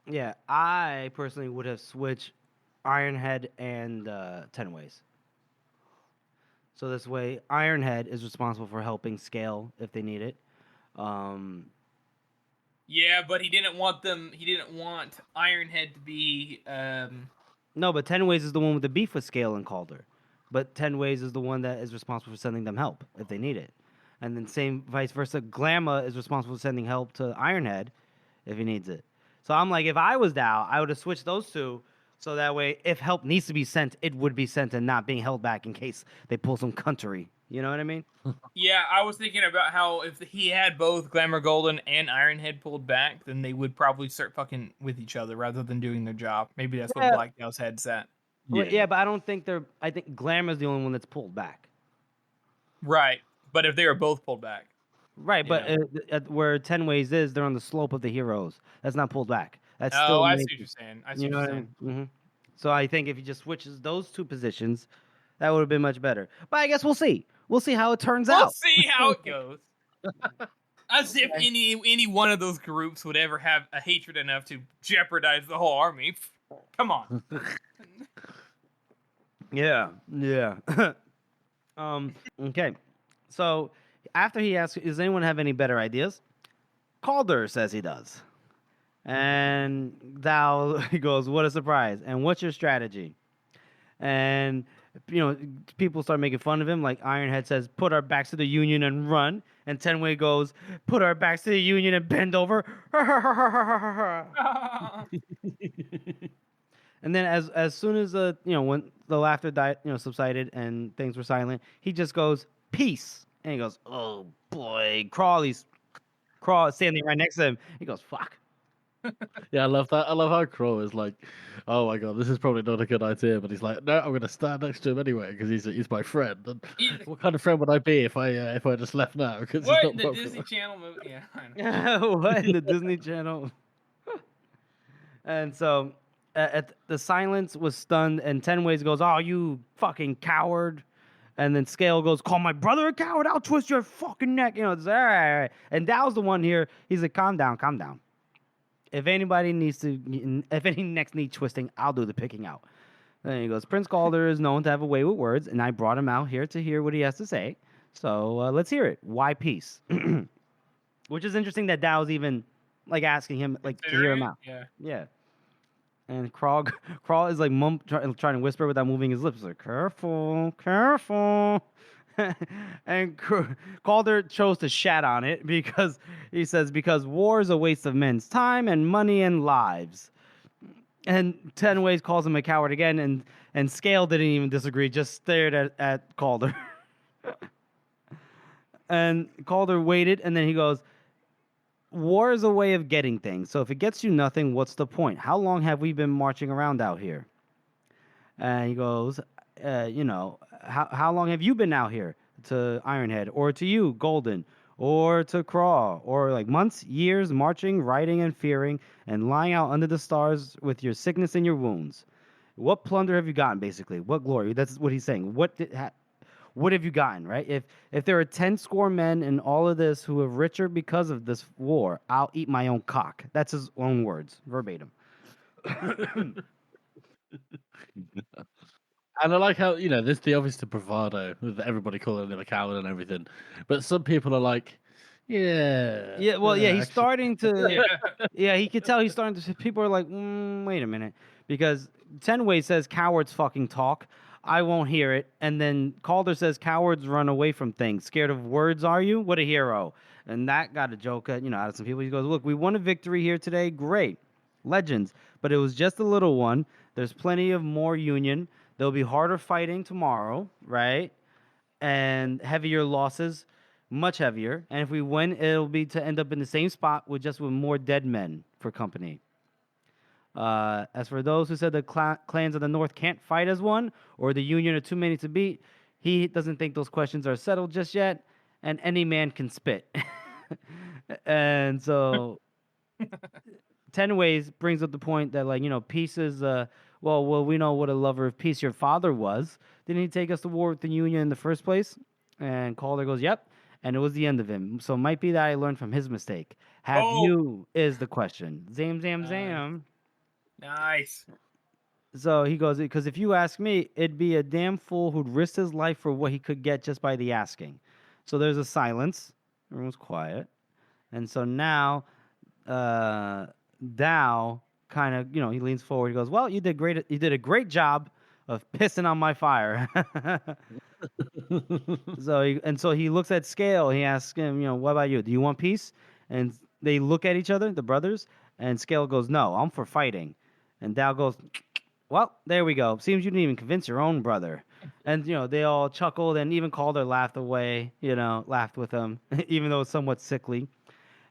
Yeah, I personally would have switched Ironhead and Tenways. So this way, Ironhead is responsible for helping Scale if they need it. Yeah, but he didn't want Ironhead to be. No, but Tenways is the one with the beef with Scale and Calder. But Tenways is the one that is responsible for sending them help if they need it. And then same vice versa, Glamma is responsible for sending help to Ironhead if he needs it. So I'm like, if I was Dow, I would have switched those 2, so that way, if help needs to be sent, it would be sent and not being held back in case they pull some country. You know what I mean? Yeah, I was thinking about how if he had both Glamour Golden and Ironhead pulled back, then they would probably start fucking with each other rather than doing their job. Maybe that's what Black Dow's head's at. Yeah, but I don't think I think Glamour's the only one that's pulled back. Right, but if they were both pulled back. Right, but where Tenways is, they're on the slope of the heroes. That's not pulled back. That's still. I see what you're saying. I see what you're saying. Mm-hmm. So I think if he just switches those 2 positions, that would have been much better. But I guess we'll see. We'll see how it turns out. We'll see how it goes. As if any one of those groups would ever have a hatred enough to jeopardize the whole army. Come on. Yeah. Okay. So after he asks, does anyone have any better ideas? Calder says he does. And Thou, he goes, what a surprise. And what's your strategy? And, people start making fun of him. Like Ironhead says, put our backs to the Union and run. And Tenway goes, put our backs to the Union and bend over. And then as soon as when the laughter died, subsided and things were silent, he just goes, peace. And he goes, oh boy, Crawley's standing right next to him. He goes, fuck. Yeah, I love that. I love how Crow is like, oh my god, this is probably not a good idea, but he's like, no, I'm going to stand next to him anyway because he's my friend. And what kind of friend would I be if I just left now? Because what in the Disney Channel movie? Yeah, I know. What in the Disney Channel? And so, the silence was stunned, and Tenways goes, "Oh, you fucking coward!" And then Scale goes, "Call my brother a coward? I'll twist your fucking neck." It's all right. And Dow's the one here. He's like, "Calm down, calm down. If any necks need twisting, I'll do the picking out." Then he goes, Prince Calder is known to have a way with words, and I brought him out here to hear what he has to say. So let's hear it. Why peace? Which is interesting that Dow's even like asking him like to hear him out. Yeah. And Crawl is like trying to whisper without moving his lips. Like, careful. And Calder chose to shat on it because he says, because war is a waste of men's time and money and lives. And Tenways calls him a coward again, and Scale didn't even disagree, just stared at Calder. And Calder waited, and then he goes, war is a way of getting things. So if it gets you nothing, what's the point? How long have we been marching around out here? And he goes, how long have you been out here? To Ironhead, or to you, Golden, or to crawl, or like months, years, marching, riding, and fearing, and lying out under the stars with your sickness and your wounds. What plunder have you gotten, basically? What glory? That's what he's saying. What have you gotten, right? If there are 10 score men in all of this who are richer because of this war, I'll eat my own cock. That's his own words, verbatim. And I like how, there's the obvious bravado with everybody calling him a coward and everything. But some people are like, yeah. Yeah, well, yeah, he's actually, starting to. Yeah. Yeah, he could tell he's starting to. People are like, wait a minute, because Tenway says cowards fucking talk. I won't hear it. And then Calder says cowards run away from things. Scared of words, are you? What a hero! And that got a joke, out of some people. He goes, look, we won a victory here today. Great, legends, but it was just a little one. There's plenty of more Union. There'll be harder fighting tomorrow, right? And heavier losses, much heavier. And if we win, it'll be to end up in the same spot with more dead men for company. As for those who said the clans of the North can't fight as one, or the Union are too many to beat, he doesn't think those questions are settled just yet, and any man can spit. And so, Ten Ways brings up the point that, peace is, well, we know what a lover of peace your father was. Didn't he take us to war with the Union in the first place? And Calder goes, yep. And it was the end of him. So it might be that I learned from his mistake. Have you is the question. Zam, zam, zam. Nice. So he goes, because if you ask me, it'd be a damn fool who'd risk his life for what he could get just by the asking. So there's a silence. Everyone's quiet. And so now Dow kind of, he leans forward. He goes, well, you did great. You did a great job of pissing on my fire. So he looks at Scale. He asks him, what about you? Do you want peace? And they look at each other, the brothers, and Scale goes, no, I'm for fighting. And Dow goes, well, there we go. Seems you didn't even convince your own brother. And, they all chuckled and even Calder laughed away, laughed with him, even though it's somewhat sickly.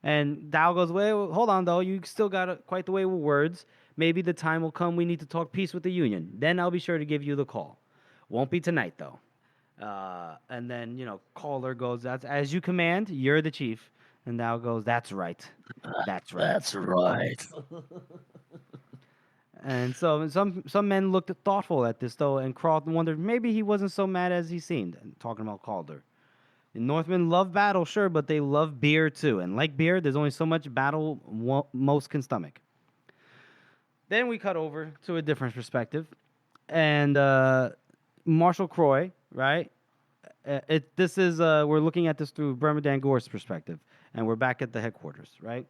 And Dow goes, well, hold on, though. You still got quite the way with words. Maybe the time will come we need to talk peace with the Union. Then I'll be sure to give you the call. Won't be tonight, though. And then, Calder goes, that's as you command. You're the chief. And Dow goes, that's right. That's right. That's right. And so some men looked thoughtful at this, though, and Carlton wondered maybe he wasn't so mad as he seemed, talking about Calder. The Northmen love battle, sure, but they love beer, too. And like beer, there's only so much battle most can stomach. Then we cut over to a different perspective. And Marshal Croy, right? We're looking at this through Burma Gore's perspective. And we're back at the headquarters, right?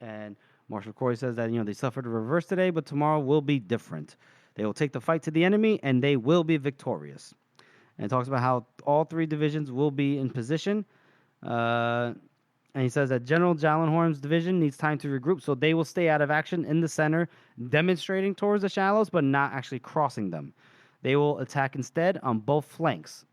And Marshal Croy says that, they suffered a reverse today, but tomorrow will be different. They will take the fight to the enemy, and they will be victorious. And it talks about how all three divisions will be in position. And he says that General Jallenhorn's division needs time to regroup, so they will stay out of action in the center, demonstrating towards the shallows, but not actually crossing them. They will attack instead on both flanks.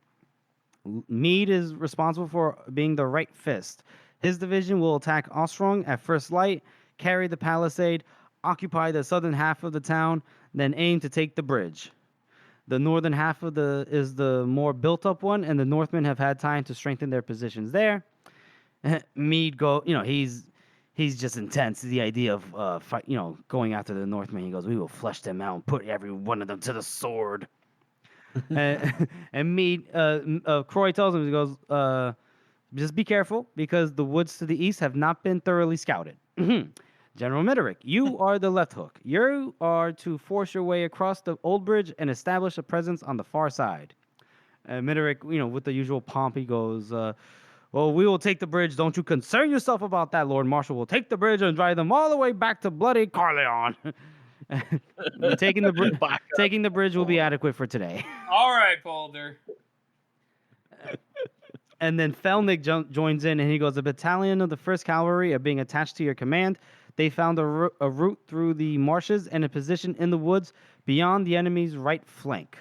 Meade is responsible for being the right fist. His division will attack Ostrong at first light, carry the palisade, occupy the southern half of the town, then aim to take the bridge. The northern half is the more built-up one, and the Northmen have had time to strengthen their positions there. Meade he's just intense. The idea of going after the Northmen. He goes, we will flush them out and put every one of them to the sword. And Meade, Croy tells him, he goes, just be careful because the woods to the east have not been thoroughly scouted. General Mitterick, you are the left hook. You are to force your way across the old bridge and establish a presence on the far side. And Mitterick, with the usual pomp, he goes, well, we will take the bridge. Don't you concern yourself about that, Lord Marshal. We'll take the bridge and drive them all the way back to bloody Carleon. taking the bridge will be adequate for today. All right, Calder. And then Felnig joins in, and he goes, a battalion of the 1st Cavalry are being attached to your command. They found a route through the marshes and a position in the woods beyond the enemy's right flank.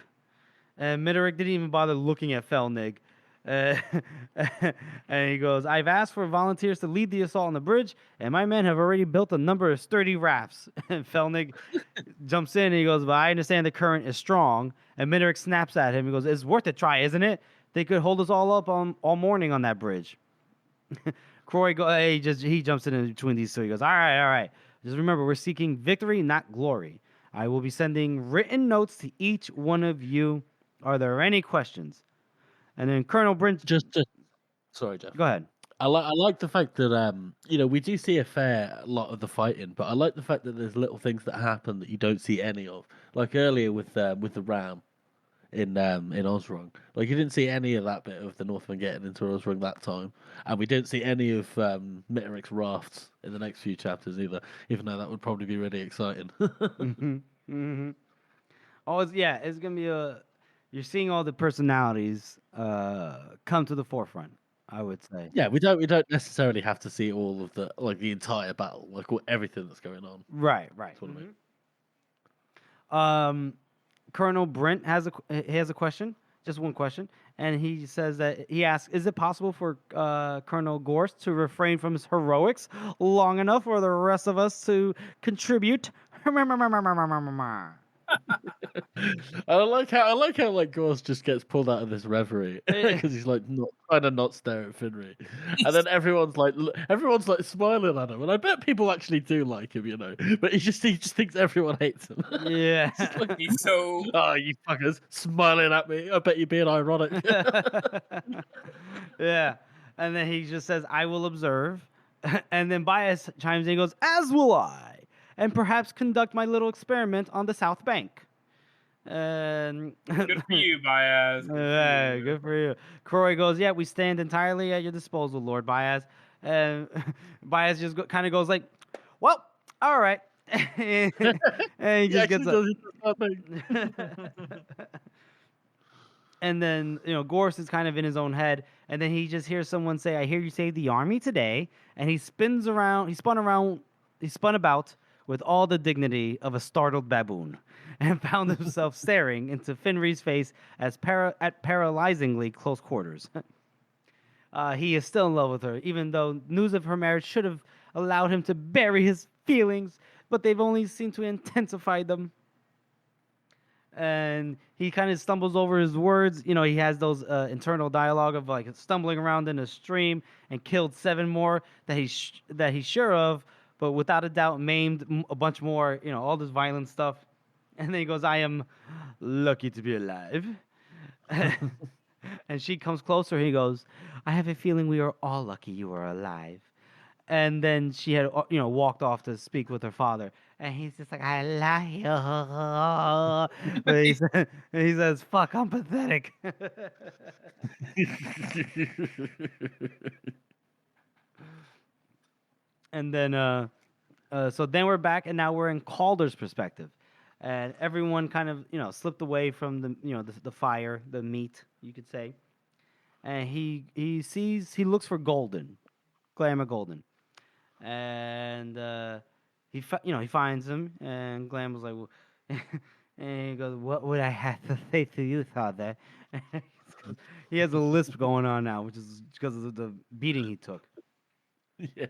And Mitterick didn't even bother looking at Felnig. And he goes, I've asked for volunteers to lead the assault on the bridge, and my men have already built a number of sturdy rafts. And Felnig jumps in, and he goes, but I understand the current is strong. And Mitterick snaps at him. He goes, it's worth a try, isn't it? They could hold us all up all morning on that bridge. He jumps in between these two. He goes, all right. Just remember, we're seeking victory, not glory. I will be sending written notes to each one of you. Are there any questions? And then Colonel Brent, Just sorry, Jeff. go ahead. I like the fact that we do see a fair lot of the fighting, but I like the fact that there's little things that happen that you don't see any of. Like earlier with the ram in Osrung. Like you didn't see any of that bit of the Northmen getting into Osrung that time, and we didn't see any of Mitteric's rafts in the next few chapters either. Even though that would probably be really exciting. Oh, it's gonna be you're seeing all the personalities come to the forefront. I would say. Yeah, we don't necessarily have to see all of the entire battle, everything that's going on. Right. That's what I mean. Colonel Brent has a question, just one question, and he says that he asks, "Is it possible for Colonel Gorst to refrain from his heroics long enough for the rest of us to contribute?" I like how like Gorse just gets pulled out of this reverie because he's like trying to not stare at Finry, and then everyone's like smiling at him, and I bet people actually do like him, but he just thinks everyone hates him. Yeah, He's so oh, you fuckers smiling at me! I bet you're being ironic. yeah, and then he just says, "I will observe," and then Bias chimes in and goes, "As will I." And perhaps conduct my little experiment on the South Bank. And good for you, Baez. Good for you. Croy goes, "Yeah, we stand entirely at your disposal, Lord Baez." And Baez just kind of goes like, "Well, all right." And he just gets up. And then, Gorse is kind of in his own head. And then he just hears someone say, "I hear you saved the army today." And he spun about with all the dignity of a startled baboon, and found himself staring into Finry's face at paralyzingly close quarters. He is still in love with her, even though news of her marriage should have allowed him to bury his feelings, but they've only seemed to intensify them. And he kind of stumbles over his words. He has those internal dialogue of like stumbling around in a stream and killed 7 more that he's sure of, but without a doubt maimed a bunch more, all this violent stuff. And then he goes, "I am lucky to be alive." And she comes closer. He goes, "I have a feeling we are all lucky you are alive." And then she had, walked off to speak with her father. And he's just like, "I love you." But he says, "Fuck, I'm pathetic." And then, so then we're back, and now we're in Calder's perspective, and everyone kind of, slipped away from the fire, the meat, you could say, and he looks for Glamour Golden, and he finds him, and Glam was like, well, and he goes, "What would I have to say to you, father?" He has a lisp going on now, which is because of the beating he took. Yeah.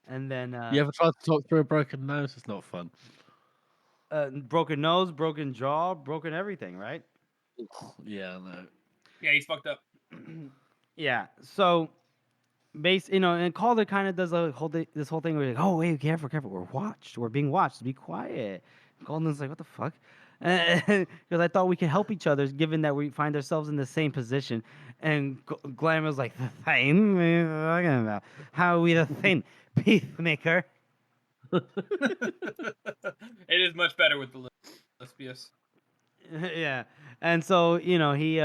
And then you ever tried to talk through a broken nose? It's not fun. Broken nose, broken jaw, broken everything, right? Yeah, I know. Yeah, he's fucked up. Yeah. So, and Calder kind of does this whole thing where he's like, "Oh, wait, careful, we're being watched. Be quiet." And Calder's like, "What the fuck?" Because I thought we could help each other, given that we find ourselves in the same position. And Glamour's like, "The same? What are you talking about? How are we the same, peacemaker?" It is much better with the lesbians. Yeah. And so, he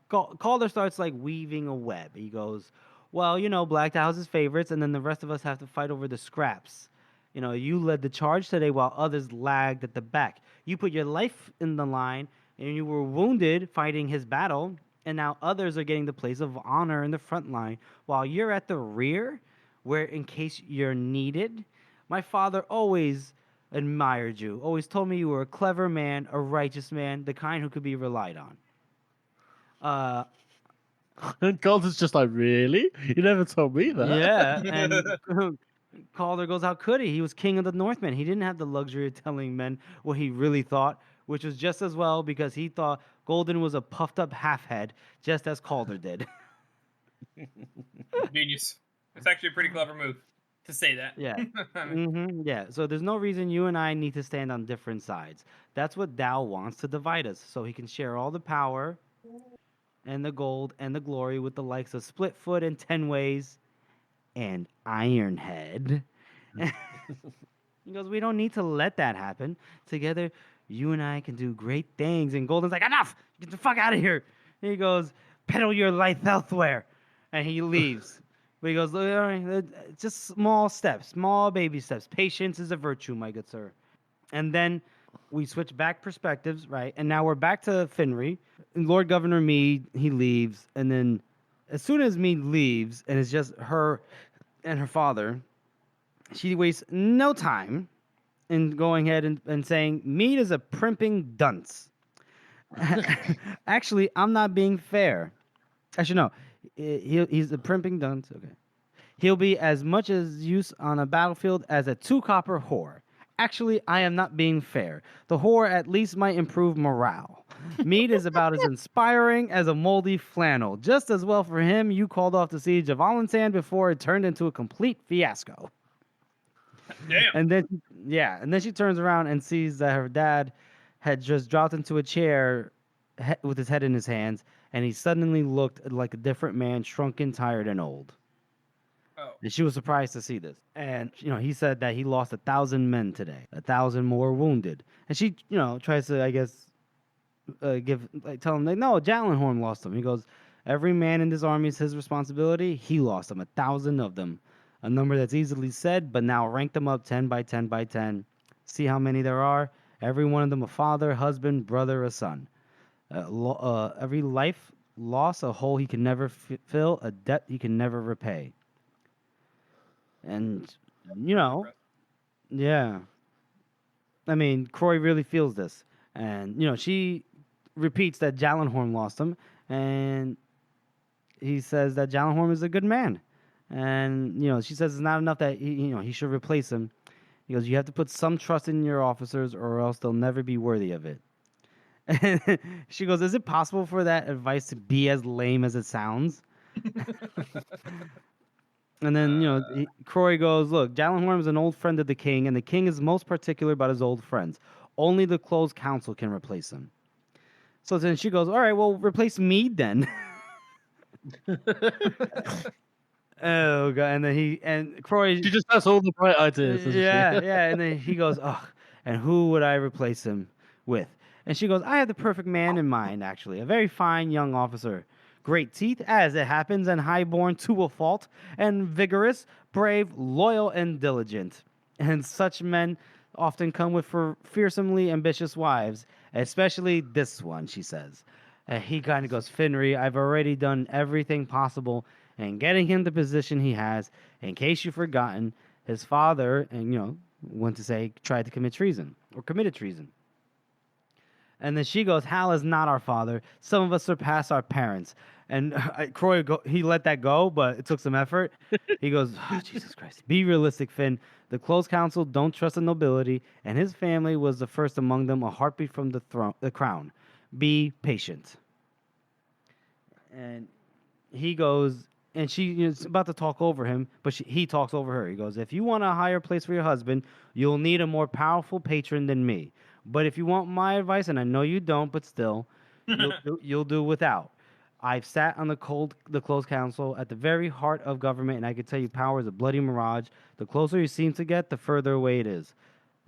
Calder starts like weaving a web. He goes, "Well, Black House's favorites, and then the rest of us have to fight over the scraps. You led the charge today while others lagged at the back. You put your life in the line, and you were wounded fighting his battle, and now others are getting the place of honor in the front line, while you're at the rear, where in case you're needed. My father always admired you, always told me you were a clever man, a righteous man, the kind who could be relied on." And Calder's just like, "Really? You never told me that." Yeah, and Calder goes, "How could he? He was king of the Northmen. He didn't have the luxury of telling men what he really thought, which was just as well because he thought Golden was a puffed up half-head, just as Calder did." Genius. It's actually a pretty clever move to say that. Yeah. I mean, Yeah. So there's no reason you and I need to stand on different sides. That's what Tao wants to divide us, so he can share all the power and the gold and the glory with the likes of Splitfoot and Ten Ways and Ironhead. He goes, we don't need to let that happen. Together, you and I can do great things. And Golden's like, enough! Get the fuck out of here! And he goes, peddle your life elsewhere. And he leaves. But he goes, all right, just small steps, small baby steps. Patience is a virtue, my good sir. And then we switch back perspectives, right? And now we're back to Finry. And Lord Governor Mead, he leaves. And then as soon as Mead leaves, and it's just her and her father, she wastes no time in going ahead and saying, Mead is a primping dunce. Actually, I'm not being fair. Actually, no. He's a primping dunce. Okay. He'll be as much as use on a battlefield as a 2-copper whore. Actually, I am not being fair. The whore at least might improve morale. Mead is about as inspiring as a moldy flannel. Just as well for him, you called off the siege of Allensan before it turned into a complete fiasco. damn. And then she turns around and sees that her dad had just dropped into a chair with his head in his hands, and he suddenly looked like a different man, shrunken, tired, and old. Oh. And she was surprised to see this. And, he said that he lost 1,000 men today, 1,000 more wounded. And she, tries to, I guess, tell him, no, Jallenhorn lost them. He goes, every man in this army is his responsibility. He lost them, 1,000 of them. A number that's easily said, but now rank them up 10 by 10 by 10. See how many there are. Every one of them a father, husband, brother, a son. Every life loss, a hole he can never fill, a debt he can never repay. And, yeah. I mean, Croy really feels this. And, she repeats that Jallenhorn lost him. And he says that Jallenhorn is a good man. And, she says it's not enough that he should replace him. He goes, you have to put some trust in your officers or else they'll never be worthy of it. And she goes, is it possible for that advice to be as lame as it sounds? And then, Croy goes, look, Jallenhorn is an old friend of the king, and the king is most particular about his old friends. Only the closed council can replace him. So then she goes, all right, well, replace Mead then. Oh god! And then Croy. She just has all the bright ideas. Yeah. And then he goes, "Oh, and who would I replace him with?" And she goes, "I have the perfect man in mind. Actually, a very fine young officer, great teeth, as it happens, and highborn to a fault, and vigorous, brave, loyal, and diligent. And such men often come with fearsomely ambitious wives, especially this one." She says. And he kind of goes, "Finry, I've already done everything possible." And getting him the position he has. In case you've forgotten, his father, and went to say, tried to commit treason or committed treason. And then she goes, Hal is not our father. Some of us surpass our parents. And Croy, he let that go, but it took some effort. He goes, oh, Jesus Christ. Be realistic, Finn. The close council don't trust the nobility, and his family was the first among them, a heartbeat from the crown. Be patient. And he goes... And she is about to talk over him, but he talks over her. He goes, if you want a higher place for your husband, you'll need a more powerful patron than me. But if you want my advice, and I know you don't, but still, you'll do without. I've sat on the closed council at the very heart of government, and I can tell you power is a bloody mirage. The closer you seem to get, the further away it is.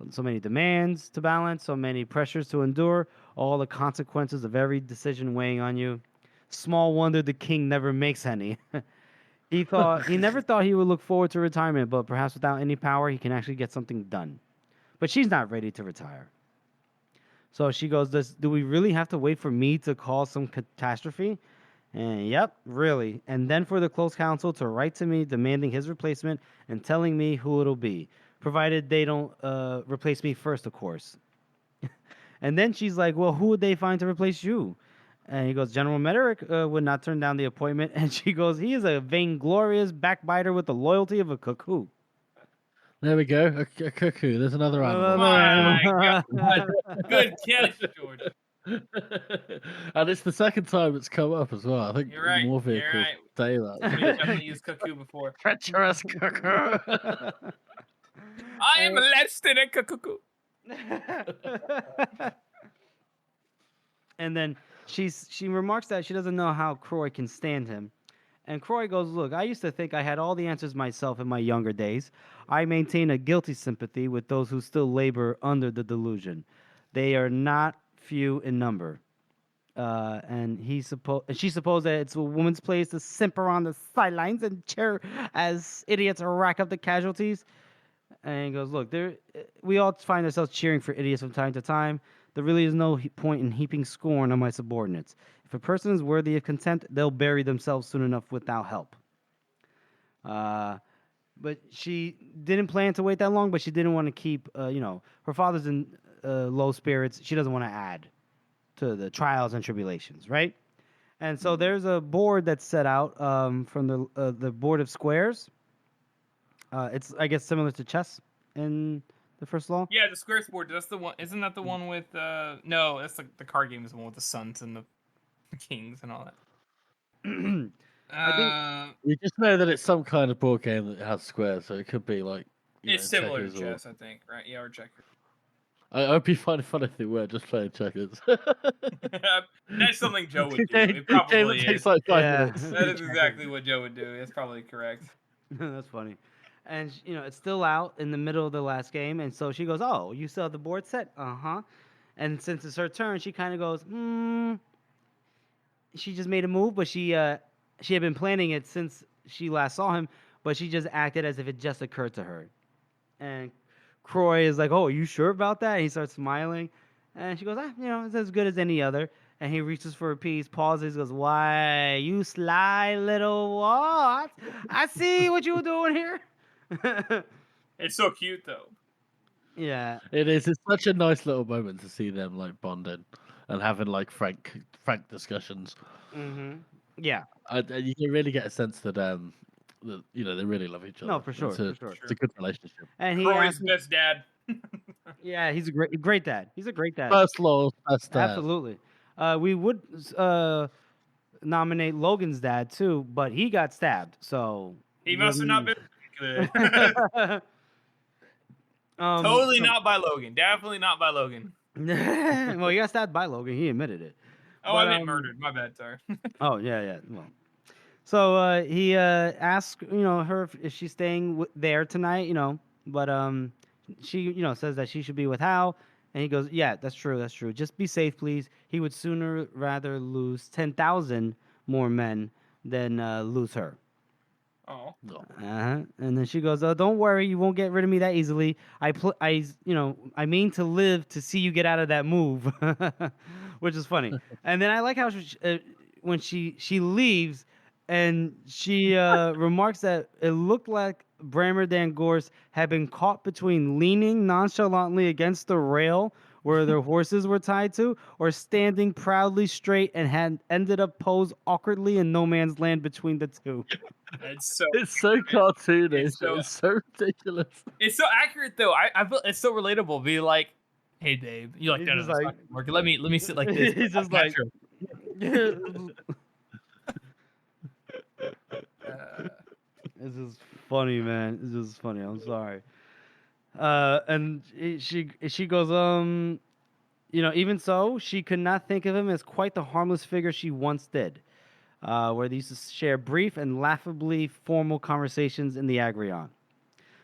So many demands to balance, so many pressures to endure, all the consequences of every decision weighing on you. Small wonder the king never makes any. He never thought he would look forward to retirement, but perhaps without any power, he can actually get something done. But she's not ready to retire. So she goes, do we really have to wait for me to cause some catastrophe? And yep, really. And then for the close council to write to me demanding his replacement and telling me who it'll be, provided they don't replace me first, of course. And then she's like, well, who would they find to replace you? And he goes, General Meterick would not turn down the appointment. And she goes, he is a vainglorious backbiter with the loyalty of a cuckoo. There we go. A cuckoo. There's another animal. My God. Good catch, George. And it's the second time it's come up as well. I think You're right. more vehicles. You're right. say We that. definitely used cuckoo before. Treacherous cuckoo. I am less than a cuckoo. And then she remarks that she doesn't know how Croy can stand him. And Croy goes, "Look, I used to think I had all the answers myself in my younger days. I maintain a guilty sympathy with those who still labor under the delusion. They are not few in number." And she supposed that it's a woman's place to simper on the sidelines and cheer as idiots rack up the casualties. And he goes, "Look, we all find ourselves cheering for idiots from time to time. There really is no point in heaping scorn on my subordinates. If a person is worthy of contempt, they'll bury themselves soon enough without help." But she didn't plan to wait that long, but she didn't want to keep, her father's in low spirits. She doesn't want to add to the trials and tribulations, right? And so there's a board that's set out from the board of squares. It's, I guess, similar to chess in the first law. Yeah, the squares board. That's the one. Isn't that the one with? No, that's the card game is the one with the suns and the kings and all that. We just know that it's some kind of board game that has squares, so it could be like. It's similar to checkers chess, I think, right? Yeah, or checkers. I'd be fun if they were just playing checkers. That's something Joe would do. It probably takes is. like 5 Yeah. minutes. That is exactly what Joe would do. That's probably correct. That's funny. And it's still out in the middle of the last game, and so she goes, "Oh, you still have the board set?" "Uh-huh." And since it's her turn, she kind of goes, She just made a move, but she had been planning it since she last saw him, but she just acted as if it just occurred to her. And Croy is like, "Oh, are you sure about that?" And he starts smiling, and she goes, "It's as good as any other." And he reaches for a piece, pauses, goes, "Why, you sly little what? I see what you were doing here." It's so cute though. Yeah. It is. It's such a nice little moment to see them like bonding and having like frank discussions. Mm-hmm. Yeah. You can really get a sense that that, they really love each other. No, for sure. It's a good relationship. And he Croy's asks, best dad. yeah, he's a great dad. He's a great dad. First law, best dad. Absolutely. We would nominate Logan's dad too, but he got stabbed, so He must have not been good. Um, Totally not by Logan. Definitely not by Logan. Well, he got stabbed by Logan. He admitted it. Oh, But, I meant murdered. My bad. Sorry. Oh yeah. Well, so he asks, her if she's staying there tonight, but she, says that she should be with Hal, and he goes, "Yeah, that's true. That's true. Just be safe, please. He would sooner rather lose 10,000 more men than lose her." Oh. And then she goes, "Oh, don't worry, you won't get rid of me that easily. I mean to live to see you get out of that move," which is funny. And then I like how when she leaves, and she remarks that it looked like Brammer Dan Gorse had been caught between leaning nonchalantly against the rail where their horses were tied to, or standing proudly straight and had ended up posed awkwardly in no man's land between the two. It's so cartoonish. It's It's so- so ridiculous. It's so accurate though. I feel it's so relatable. Be like, "Hey babe, you like He's that? just like- Let me sit like this." He's just That's like- true. This is funny, man. This is funny. I'm sorry. And she goes, even so, she could not think of him as quite the harmless figure she once did, where they used to share brief and laughably formal conversations in the Agrion.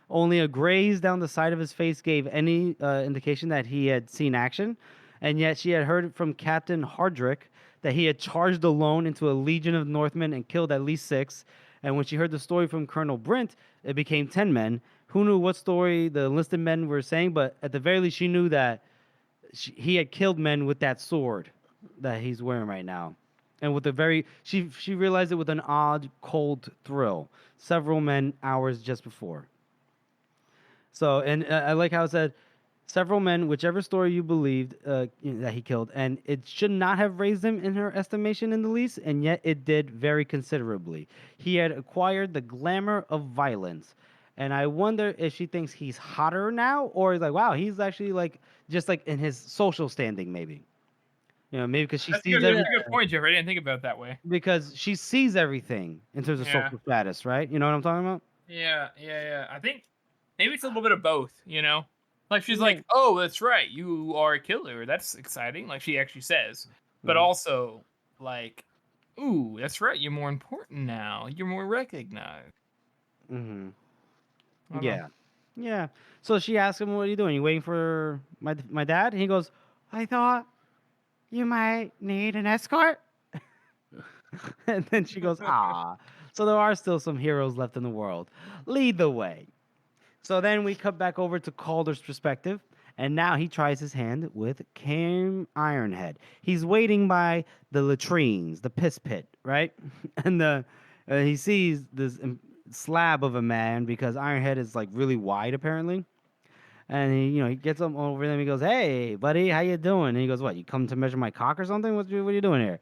Only a graze down the side of his face gave any indication that he had seen action, and yet she had heard from Captain Hardrick that he had charged alone into a legion of Northmen and killed at least 6. And when she heard the story from Colonel Brint, it became 10 men. Who knew what story the enlisted men were saying, but at the very least, she knew that he had killed men with that sword that he's wearing right now. And with she realized it with an odd, cold thrill. Several men hours just before. So, and I like how it said, several men, whichever story you believed that he killed, and it should not have raised him in her estimation in the least, and yet it did very considerably. He had acquired the glamour of violence, and I wonder if she thinks he's hotter now, or is like, wow, he's actually like just like in his social standing, maybe. maybe because she That's sees a good point, Jeff. I didn't think about it that way. because she sees everything in terms of Yeah. social status, right? You know what I'm talking about? Yeah. I think maybe it's a little bit of both, Like she's Yeah. like, "Oh, that's right. You are a killer. That's exciting." Like she actually says. But also like, "Ooh, that's right. You're more important now. You're more recognized." Mm-hmm. I don't know. Yeah. So she asks him, "What are you doing? You waiting for my dad?" And he goes, "I thought you might need an escort." And then she goes, "Ah." So there are still some heroes left in the world. Lead the way. So then we cut back over to Calder's perspective, and now he tries his hand with Cam Ironhead. He's waiting by the latrines, the piss pit, right? And he sees this slab of a man because Ironhead is like really wide apparently. And he gets him over them. He goes, "Hey, buddy, how you doing?" And he goes, "What? You come to measure my cock or something? What are you doing here?"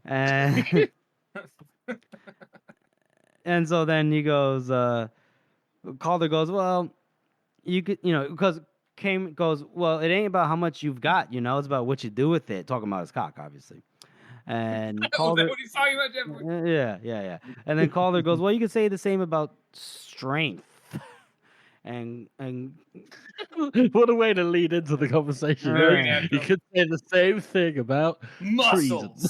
And and so then he goes, Calder goes, "Well, you could, because Kame goes, well, it ain't about how much you've got, it's about what you do with it." Talking about his cock, obviously. And Oh, is that Calder, what he's talking about, Jeff? yeah. And then Calder goes, "Well, you could say the same about strength." And What a way to lead into the conversation. Very Right. natural. You could say the same thing about Muscles.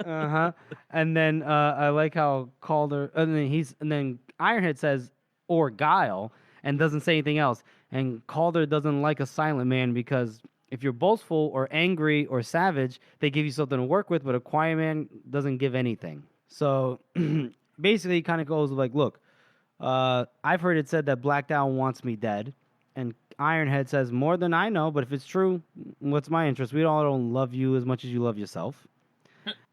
uh-huh. And then I like how Calder, and then Ironhead says or guile and doesn't say anything else. And Calder doesn't like a silent man because if you're boastful or angry or savage, they give you something to work with, but a quiet man doesn't give anything. So basically, he kind of goes like, "Look, I've heard it said that Black Dow wants me dead." And Ironhead says, "More than I know, but if it's true, what's my interest? We all don't love you as much as you love yourself."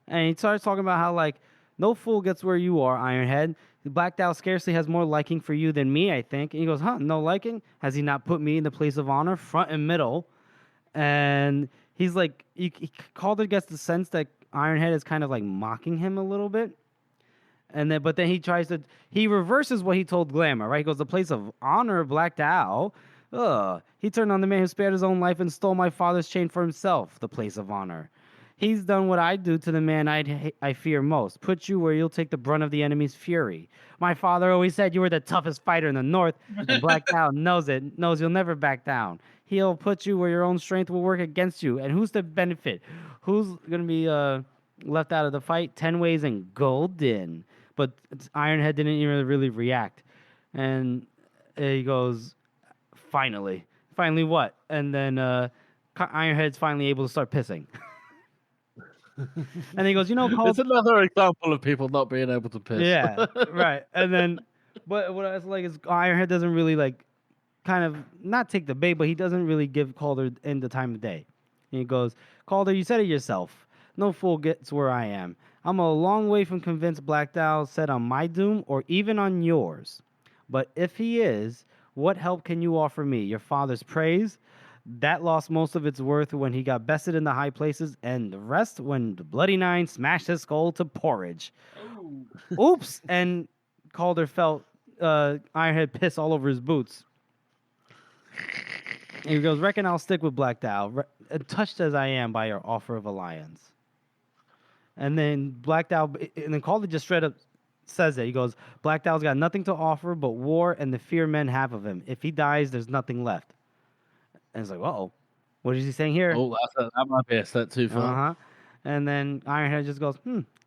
And he starts talking about how, like, no fool gets where you are, Ironhead. Black Dow scarcely has more liking for you than me, I think. And he goes, "Huh, no liking? Has he not put me in the place of honor, front and middle?" And he's like, Calder gets the sense that Ironhead is kind of like mocking him a little bit. But then he reverses what he told Glamour, right? He goes, "The place of honor, Black Dow. Ugh. He turned on the man who spared his own life and stole my father's chain for himself. The place of honor. He's done what I'd do to the man I fear most. Put you where you'll take the brunt of the enemy's fury. My father always said you were the toughest fighter in the north, and Black Dow knows it, knows you'll never back down. He'll put you where your own strength will work against you. And who's to benefit? Who's going to be left out of the fight? 10 Ways and Golden." But Ironhead didn't even really react. And he goes, "Finally. Finally what?" And then Ironhead's finally able to start pissing. And he goes, It's another example of people not being able to piss. Yeah, right. And then, but what I was like is Ironhead doesn't really like, kind of not take the bait, but he doesn't really give Calder in the time of day. And he goes, "Calder, you said it yourself. No fool gets where I am. I'm a long way from convinced Black Dow set on my doom or even on yours. But if he is, what help can you offer me? Your father's praise? That lost most of its worth when he got bested in the high places, and the rest when the Bloody Nine smashed his skull to porridge." Oh. Oops! And Calder felt Ironhead piss all over his boots. And he goes, "Reckon I'll stick with Black Dow, touched as I am by your offer of alliance." And then Calder just straight up says it. He goes, "Black Dow's got nothing to offer but war and the fear men have of him. If he dies, there's nothing left." And it's like, "Whoa, what is he saying here?" Oh, that might be a step too far. Uh-huh. And then Ironhead just goes,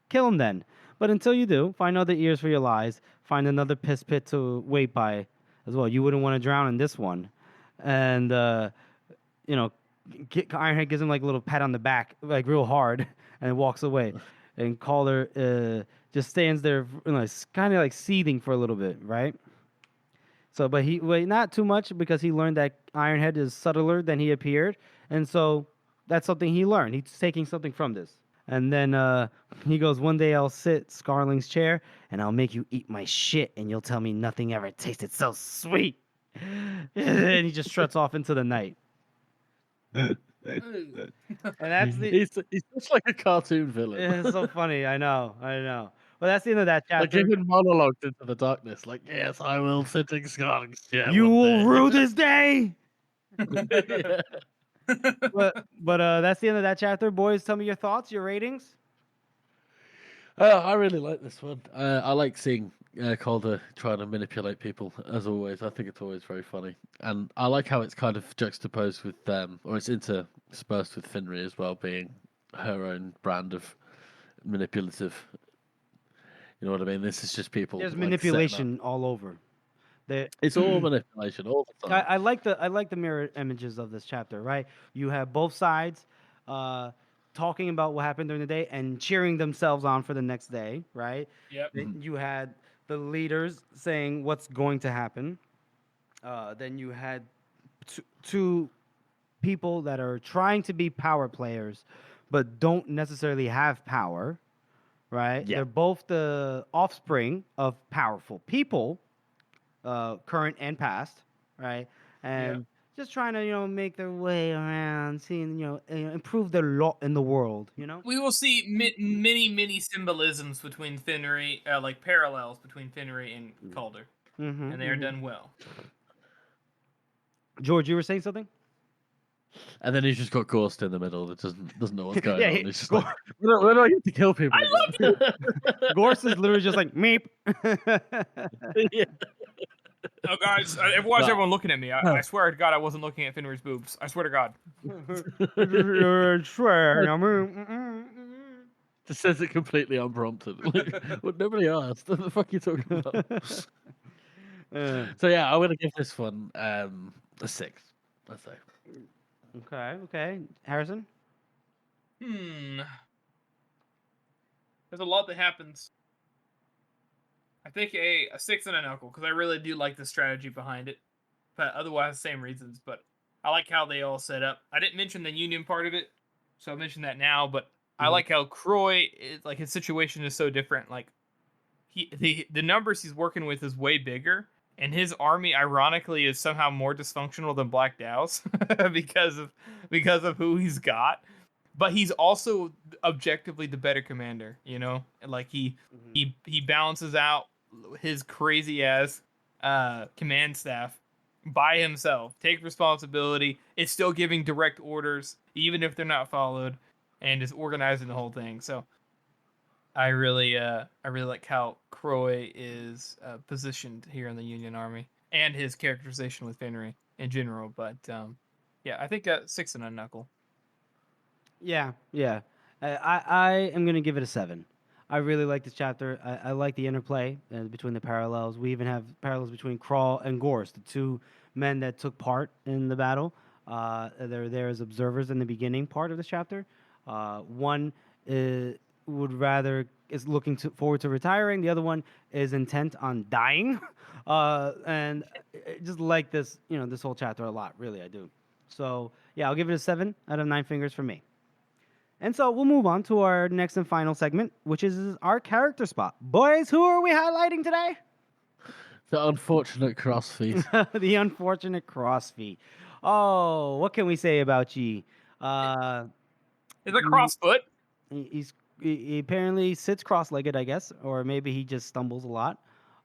"Kill him then. But until you do, find other ears for your lies. Find another piss pit to wait by as well. You wouldn't want to drown in this one." And, Ironhead gives him like a little pat on the back, like real hard, and walks away. And Calder just stands there, kind of like seething for a little bit, right? So, but not too much because he learned that Ironhead is subtler than he appeared, and so that's something he learned. He's taking something from this. And then he goes, "One day I'll sit Scarling's chair, and I'll make you eat my shit, and you'll tell me nothing ever tasted so sweet." And he just struts off into the night. And that's He's just like a cartoon villain. It's so funny. I know. Well, that's the end of that Like chapter. giving monologues into the darkness. Like, "Yes, I will sit in Scarling's chair. You one will day." rue this day. Yeah. but that's the end of that chapter. Boys, tell me your thoughts, your ratings. I really like this one. I like seeing Calder trying to manipulate people, as always. I think it's always very funny. And I like how it's kind of juxtaposed with, or it's interspersed with Finri as well, being her own brand of manipulative. You know what I mean? This is just people. There's like, setting up. manipulation all over. It's all manipulation all the time. I like the mirror images of this chapter. Right, you have both sides talking about what happened during the day and cheering themselves on for the next day. Right. Yep. Then you had the leaders saying what's going to happen. Then you had two people that are trying to be power players, but don't necessarily have power. Right. Yeah. They're both the offspring of powerful people, current and past, right? And just trying to make their way around, seeing improve their lot in the world. We will see many symbolisms between Finnery, like parallels between Finnery and Calder, and they are done well. George, you were saying something? And then he's just got Gorst in the middle that doesn't know what's going Yeah, on. He's just like, where do I get to kill people? Gorst is literally just like meep. Yeah. Oh, guys, why is everyone looking at me? I swear to God, I wasn't looking at Finnery's boobs. I swear to God. Just says it completely unprompted. Like, well, nobody asked. What the fuck are you talking about? So yeah, I'm gonna give this one a 6. Let's say. Okay. Harrison? There's a lot that happens. I think a 6 and a knuckle, because I really do like the strategy behind it. But otherwise, same reasons. But I like how they all set up. I didn't mention the union part of it, so I'll mention that now. But I like how Croy, like his situation is so different. Like the numbers he's working with is way bigger, and his army, ironically, is somehow more dysfunctional than Black Dow's because of who he's got. But he's also objectively the better commander, Like he balances out his crazy ass command staff by himself. Take responsibility. It's still giving direct orders, even if they're not followed, and is organizing the whole thing. So I really like how Croy is positioned here in the Union Army, and his characterization with Finnery in general. But yeah, I think 6 and a knuckle. Yeah. I am gonna give it a 7. I really like this chapter. I like the interplay between the parallels. We even have parallels between Crawl and Gorse, the two men that took part in the battle. They're there as observers in the beginning part of this chapter. One is looking forward to retiring. The other one is intent on dying. And I just like this, this whole chapter a lot. Really, I do. So yeah, I'll give it a 7 out of 9 fingers for me. And so we'll move on to our next and final segment, which is our character spot. Boys, who are we highlighting today? The unfortunate crossfeet. The unfortunate crossfeet. Oh, what can we say about G? Is it crossfoot? He apparently sits cross-legged, I guess, or maybe he just stumbles a lot.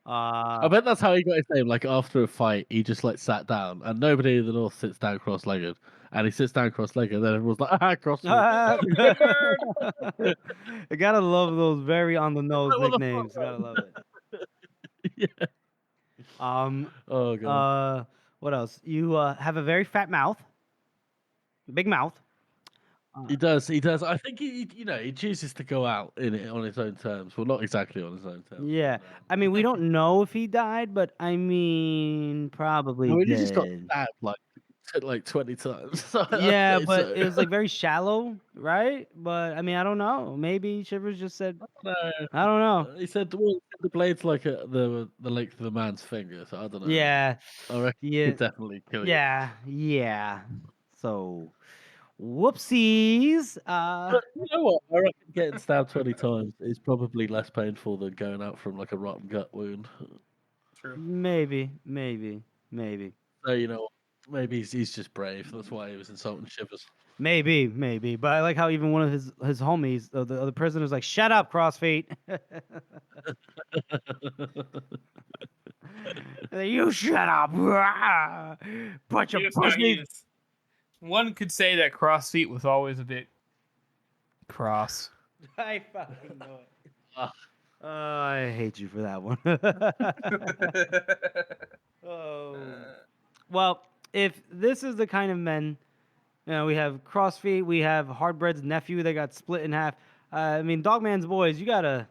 I bet that's how he got his name. Like after a fight, he just sat down, and nobody in the north sits down cross-legged, and he sits down cross-legged, and then everyone's like, crossfeet. I gotta love those very on-the-nose nicknames. Gotta love it. Yeah. Oh god. What else? You have a very fat mouth, big mouth. He does. I think he chooses to go out on his own terms. Well, not exactly on his own terms. Yeah, I mean, we don't know if he died, but I mean, probably he did. just got stabbed like 20 times. Yeah, but it was very shallow, right? But I mean, I don't know. Maybe Shivers just said, I don't know. He said the blade's like the length of the man's finger, so I don't know. Yeah, I reckon he'd definitely kill you. Yeah. So, whoopsies. But you know what? I reckon getting stabbed 20 times is probably less painful than going out from a rotten gut wound. True. Maybe. So maybe he's just brave. That's why he was insulting Shivers. Maybe. But I like how even one of his homies, the other prisoner's like, "Shut up, crossfeet." You shut up. Bunch of pussies. One could say that CrossFit was always a bit cross. I fucking know it. Ah. I hate you for that one. Oh. Well, if this is the kind of men, we have CrossFit, we have Hardbread's nephew that got split in half. I mean, Dogman's boys, you gotta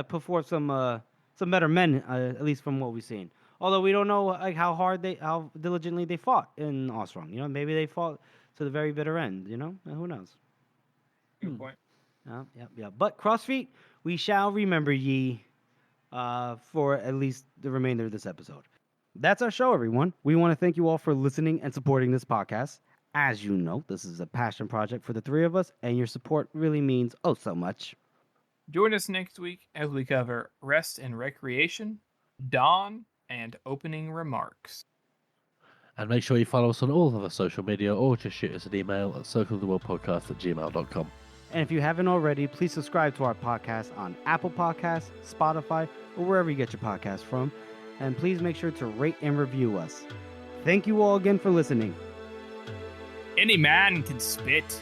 put forth some better men, at least from what we've seen. Although we don't know like how diligently they fought in Ostrong. Maybe they fought to the very bitter end. Who knows? Good point. Yeah. But CrossFit, we shall remember ye for at least the remainder of this episode. That's our show, everyone. We want to thank you all for listening and supporting this podcast. As you know, this is a passion project for the three of us, and your support really means oh so much. Join us next week as we cover rest and recreation, dawn, and opening remarks. And make sure you follow us on all of our social media or just shoot us an email at circleoftheworldpodcast@gmail.com. And if you haven't already, please subscribe to our podcast on Apple Podcasts, Spotify, or wherever you get your podcasts from. And please make sure to rate and review us. Thank you all again for listening. Any man can spit.